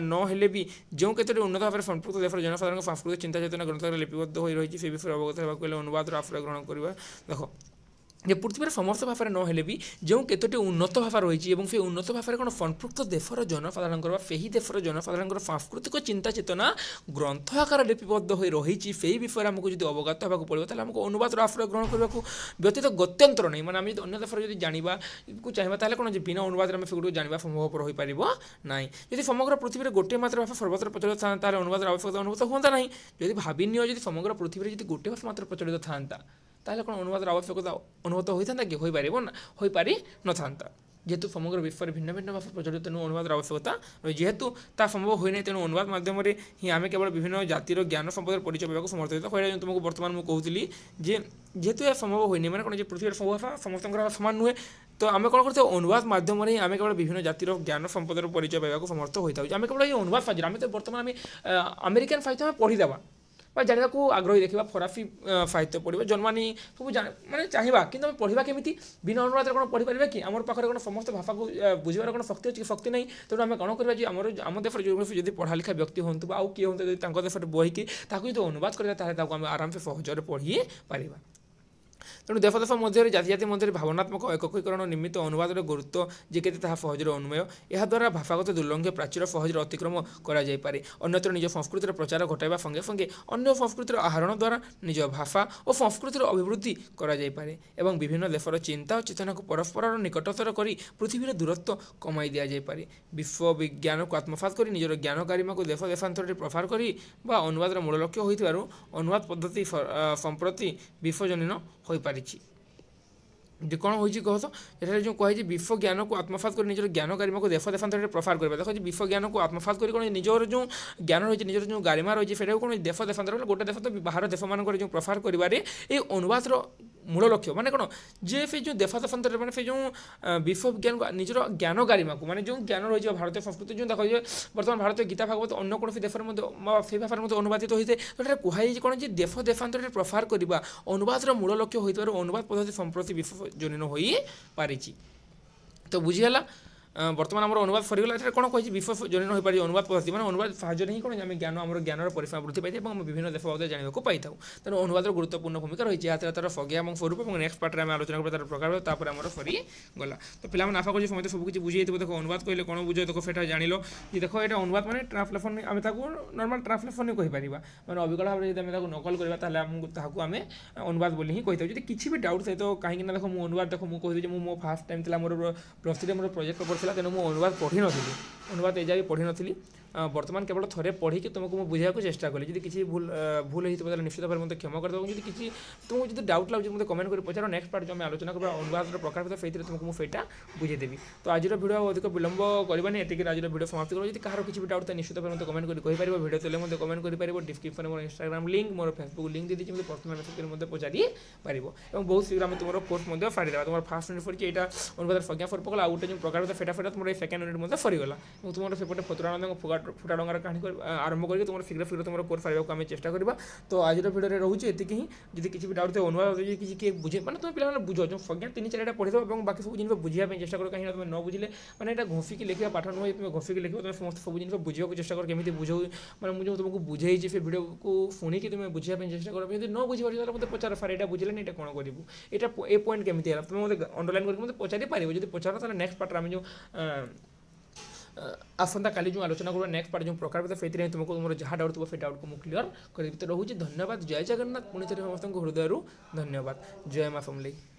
नहेले भी जो केतोटी उन्नत भाव में संपुक्त देशर जनसाधारण सांस्कृतिक चिंता चेतना ग्रंथ लिपिबद्ध हो रही से विषय अवगत होगा अनुवाद आश्रय ग्रहण करवा देख जे पृथ्वीर समस्त भाषा नहेले भी जो केतोटी उन्नत भाषा रही से उन्नत भाषा कौन संपुक्त देशर जनसाधारण से देशर जनसाधारण सांस्कृतिक चिंता चेतना ग्रंथ आकार लिपिबद्ध हो रही से विषय आमको जो अवगत होगा पड़ो तो आमको अनुवाद आश्रय ग्रहण करने को व्यतीत गत्यंतर नहीं मैंने आम अन्य देशर जो जानवा चाहिए ताहले कौन बिना अनुवाद आम से जानवा संभवपर हो पार ना यदि समग्र पृथ्वी गोटे मात्र भाषा सर्वत्र प्रचलित था अनुवाद आवश्यकता अनुभूत हुआ ना यदि भाविनियो जो समग्र पृथ्वी जी गोटे भाषा मात्र प्रचलित था ताहले कौन अनुवाद आवश्यकता अनुभूत होता कि हो पारि न था जेहेतु समग्र विश्व में भिन्न भिन्न भाषा प्रचलित तेणु अनुवाद आवश्यकता जेहेतु ता संभव होना तेणु अनुवाद मध्यम ही आम केवल विभिन्न जातिर ज्ञान संपद परिचय पाक समर्थ होता तुमको बर्तमान मुझे कहूली जेहेतु यह संभव होनी मैंने कौन पृथ्वी सब भाषा समस्त सामान नुहे तो आम कौन करते अनुवाद मध्यम आम केवल विभिन्न जातिर ज्ञान संपद परिचय पाक समर्थ होता है आम केवल ये अनुवाद साहाଯ୍य आम तो बर्तमान आम अमेरिकान साहित्य आम पढ़ीदेवा जानवा को आग्रही देखा फरासी साहित्य पढ़ा जर्मानी सब माने चाहिए कि पढ़ा केमी बिना अनुवाद कौन पढ़ी पारे कि आम पाखे कौन समस्त भाषा को बुझार कौन शक्ति अच्छी शक्ति नहीं तेणु आम कौन करवा आम देश जो पढ़ा लिखा व्यक्ति हूँ आउ किए हूँ देश बहीकि जो अनुवाद करें आराम से सहजरे पढ़ी पार तेणु देश देश मध्य जाति जाति मध्य भावनात्मक एककीकरण निमित्त अनुवाद गुरुत्व जे के सहजरे अनुमेय यह द्वारा भाषागत दुर्लंघ्य प्राचीर सहजरे अतिक्रम कराइपे अन्यत्र निज संस्कृतिर प्रचार घटाइबा संगे संगे अन्य संस्कृतिर आहरण द्वारा निज भाषा और संस्कृतिर अभिवृद्धि कराइपे एवं विभिन्न देशर चिंता और चेतना को परस्पर निकटतर कर पृथ्वीर दूरत्व कमाई दि जाए विश्व विज्ञान को आत्मसात कर निजर ज्ञान गारिमा को देश देशांतर प्रसार कर अनुवाद मूल लक्ष्य होइथिबारु अनुवाद पद्धति संप्रति विश्वजनीन हो पारिछि যে କ'ଣ ହୋଇଛି କହ ତ ଏଠାରେ ଯେଉଁ କୁହାଯାଇଛି ବିଶ୍ୱ ଜ୍ଞାନକୁ ଆତ୍ମସାତ କରି ନିଜର ଜ୍ଞାନ ଗାରିମାକୁ ଦେଶ ଦେଶାନ୍ତରରେ ପ୍ରସାର କରିବା ଦେଖ ବିଶ୍ୱ ଜ୍ଞାନକୁ ଆତ୍ମସାତ କରି କ'ଣ ନିଜର ଯେଉଁ ଜ୍ଞାନ ରହିଛି ନିଜର ଯେଉଁ ଗାରିମା ରହିଛି ସେଇଟାକୁ କ'ଣ ଦେଶ ଦେଶାନ୍ତର ଗୋଟେ ଦେଶ ତ ବାହାର ଦେଶମାନଙ୍କର ଯେଉଁ ପ୍ରସାର କରିବାରେ এই ଅନୁବାଦର ମୂଳ ଲକ୍ଷ୍ୟ ମାନେ କ'ଣ ଯେ ସେ ଯେଉଁ ଦେଶ ଦେଶାନ୍ତରରେ ମାନେ ସେ ଯେଉଁ ବିଶ୍ୱ ଜ୍ଞାନକୁ ନିଜର ଜ୍ଞାନ ଗାରିମାକୁ ମାନେ ଯେଉଁ ଜ୍ଞାନ ରହିଛି ଭାରତୀୟ ସଂସ୍କୃତି ଯେଉଁ ଦେଖ ଯେ ବର୍ତ୍ତମାନ ଭାରତୀୟ ଗୀତା ଭାଗବତ ଅନ୍ୟ କୌଣସି ଦେଶରେ ମଧ୍ୟ ସେଇ ଭାଷାରେ ମଧ୍ୟ ଅନୁବାଦିତ ହୋଇଥାଏ ତ ଏଠାରେ କୁହାଯାଇଛି କ'ଣ ଯେ ଦେଶ ଦେଶାନ୍ତରରେ ପ୍ରସାର କରିବା ଅନୁବାଦର ମୂଳ ଲକ୍ଷ୍ୟ ହୋଇଥିବାରୁ ଅନୁବାଦ ପଦ୍ଧତି ସମ୍ପ୍ରତି ବିଶ୍ୱଜନୀନ ହୋଇପାରିଛି ତ ବୁଝିହେଲା ବର୍ତ୍ତମାନ ଆମର ଅନୁବାଦ ସରିଗଲା ଏଠାରେ କ'ଣ କହିଛି ବିଶ୍ୱଜନୀନ ହୋଇପାରିଛି ଅନୁବାଦ ପଦ୍ଧତି ମାନେ ଅନୁବାଦ ସାହାଯ୍ୟରେ ହିଁ କ'ଣ ଆମେ ଆମର ଜ୍ଞାନର ପରିସୀମା ବୃଦ୍ଧି ପାଇଥାଏ ଏବଂ ଆମେ ବିଭିନ୍ନ ଦେଶ ବାବଦରେ ଜାଣିବାକୁ ପାଇଥାଉ ତେଣୁ ଅନୁବାଦର ଗୁରୁତ୍ୱପୂର୍ଣ୍ଣ ଭୂମିକା ରହିଛି ଏହା ଥିଲା ତା'ର ସଂଜ୍ଞା ଏବଂ ସ୍ୱରୂପ ଏବଂ ନେକ୍ସଟ ପାର୍ଟରେ ଆମେ ଆଲୋଚନା କରିବା ତା'ର ପ୍ରକାର ତାପରେ ଆମର ସରିଗଲା ତ ପିଲାମାନେ ଆଶା କରୁଛି ସମସ୍ତେ ସବୁକିଛି ବୁଝିଯାଇଥିବ ଦେଖ ଅନୁବାଦ କହିଲେ କ'ଣ ବୁଝ ଦେଖ ସେଇଟା ଜାଣିଲ ଯେ ଦେଖ ଏଇଟା ଅନୁବାଦ ମାନେ ଟ୍ରାନ୍ସଲେସନ୍ ଆମେ ତାକୁ ନର୍ମାଲ ଟ୍ରାନ୍ସଲେସନ୍ ହିଁ କହିପାରିବା ମାନେ ଅବିକଳ ଭାବରେ ଯଦି ଆମେ ତାକୁ ନକଲ କରିବା ତାହେଲେ ଆମକୁ ତାହାକୁ ଆମେ ଅନୁବାଦ ବୋଲି ହିଁ କହିଥାଉ ଯଦି କିଛି ବି ଡାଉଟ୍ ଥାଏ ତ କାହିଁକି ନା ଦେଖ ମୁଁ ଅନୁବାଦ ଦେଖ ମୁଁ କହିଦେଉଛି ମୁଁ ମୋ ଫାର୍ଷ୍ଟ ଟାଇମ୍ ଥିଲା ମୋର ପ୍ଲସ୍ ଥ୍ରୀରେ ମୋର ପ୍ରୋଜେକ୍ଟ ପେପର୍ ଥିଲା ତେଣୁ ମୁଁ ଅନୁବାଦ ପଢ଼ିନଥିଲି ଅନୁବାଦ ଏଯାଏଁ ପଢ଼ିନଥିଲି ବର୍ତ୍ତମାନ କେବଳ ଥରେ ପଢ଼ିକି ତୁମକୁ ମୁଁ ବୁଝାଇବାକୁ ଚେଷ୍ଟା କଲି ଯଦି କିଛି ଭୁଲ ହେଇଥିବ ତାହେଲେ ନିଶ୍ଚିତ ଭାବରେ ମୋତେ କ୍ଷମା କରିଦେବ ଯଦି କିଛି ତୁମକୁ ଯଦି ଡାଉଟ୍ ଲାଗୁଛି ମୋତେ କମେଣ୍ଟ କରି ପଚାର ନେକ୍ସଟ ପାର୍ଟ ଯେଉଁ ଆମେ ଆଲୋଚନା କରିବା ଅନୁବାଦର ପ୍ରକାର ସେଇଥିରେ ତୁମକୁ ମୁଁ ସେଇଟା ବୁଝେଇଦେବି ତ ଆଜିର ଭିଡ଼ିଓ ଆଉ ଅଧିକ ବିଳମ୍ବ କରିବାନି ଏତିକି ଆଜିର ଭିଡ଼ିଓ ସମାପ୍ତି କରୁ ଯଦି କାହାର କିଛି ବି ଡାଉଟ୍ ଥାଏ ନିଶ୍ଚିତ ଭାବରେ ମୋତେ କମେଣ୍ଟ କରି କହିପାରିବ ଭିଡ଼ିଓ ତଳେ ମୋତେ କମେଣ୍ଟ କରିପାରିବ ଡିସ୍କ୍ରିପ୍ସନରେ ମୋର ଇନଷ୍ଟାଗ୍ରାମ ଲିଙ୍କ୍ ମୋର ଫେସବୁକ୍ ଲିଙ୍କ୍ ଦେଇଦେଇଛି ମୋତେ ପର୍ସନାଲ ମେସେଜ କରି ମୋତେ ପଚାରି ପାରିବ ଏବଂ ବହୁତ ଶୀଘ୍ର ଆମେ ତୁମର କୋର୍ସ ମଧ୍ୟ ସାରିଦେବା ତୁମର ଫାର୍ଷ୍ଟ ୟୁନିଟ୍ ସରିଛି ଏଇଟା ଅନୁବାଦର ସଂଜ୍ଞା ସ୍ୱରୂପ କଲା ଆଉ ଗୋଟେ ଯେଉଁ ପ୍ରକାର ସେଇଟା ତୁମର এই ସେକେଣ୍ଡ ୟୁନିଟ୍ ମଧ୍ୟ ସରିଗଲା ଏବଂ ତୁମର ସେପଟେ ଫତୁରାନନ୍ଦଙ୍କ ଫୁଟା ଡଙ୍ଗାର କାହାଣୀ ଆରମ୍ଭ କରିକି ତୁମର ଶୀଘ୍ର ତୁମର କୋର୍ସ ସାରିବାକୁ ଆମେ ଚେଷ୍ଟା କରିବା ତ ଆଜିର ଭିଡ଼ିଓରେ ରହୁଛି ଏତିକି ହିଁ ଯଦି କିଛି ବି ଡାଉଟ୍ ଥାଏ ଅନୁବାଦ ଯଦି କିଛି କିଏ ବୁଝେ ମାନେ ତୁମେ ପିଲାମାନେ ବୁଝ ଯେଉଁ ସଂଜ୍ଞା 3-4ଟା ପଢ଼ିଦେବ ଏବଂ ବାକି ସବୁ ଜିନିଷ ବୁଝିବା ପାଇଁ ଚେଷ୍ଟା କର କାହିଁକି ତୁମେ ନ ବୁଝିଲେ ମାନେ ଏଇଟା ଘୋଷିକି ଲେଖିବା ପାଠ ନୁହେଁ ତୁମେ ଘୋଷିକି ଲେଖିବ ତୁମେ ସମସ୍ତ ସବୁ ଜିନିଷ ବୁଝିବାକୁ ଚେଷ୍ଟା କର କେମିତି ବୁଝାଉ ମାନେ ମୁଁ ଯେଉଁ ତୁମକୁ ବୁଝେଇଛି ସେ ଭିଡ଼ିଓକୁ ଶୁଣିକି ତୁମେ ବୁଝିବା ପାଇଁ ଚେଷ୍ଟା କର ଯଦି ନ ବୁଝିପାରୁଛ ତାହେଲେ ମୋତେ ପଚାର ସାର୍ ଏଇଟା ବୁଝିଲେନି ଏଇଟା କ'ଣ କରିବୁ ଏଇଟା ଏ ପଏଣ୍ଟ କେମିତି ହେଲା ତୁମେ ମୋତେ ଅଣ୍ଡରଲାଇନ୍ କରିକି ମୋତେ ପଚାରି ପାରିବ ଯଦି ପଚାର ତାହେଲେ ନେକ୍ସଟ ପାର୍ଟରେ ଆମେ ଯେଉଁ ଆସନ୍ତା କାଲି ଯେଉଁ ଆଲୋଚନା କରିବା ନେକ୍ସଟ ପାର୍ଟ ଯେଉଁ ପ୍ରକାର ସେଇଥିରେ ତୁମକୁ ତୁମର ଯାହା ଡାଉଟ୍ ଥିବ ସେ ଡାଉଟ୍କୁ ମୁଁ କ୍ଲିୟର କରିବି ତ ରହୁଛି ଧନ୍ୟବାଦ ଜୟ ଜଗନ୍ନାଥ ପୁଣି ଥରେ ସମସ୍ତଙ୍କୁ ହୃଦୟରୁ ଧନ୍ୟବାଦ ଜୟ ମା ସମଲେଇ।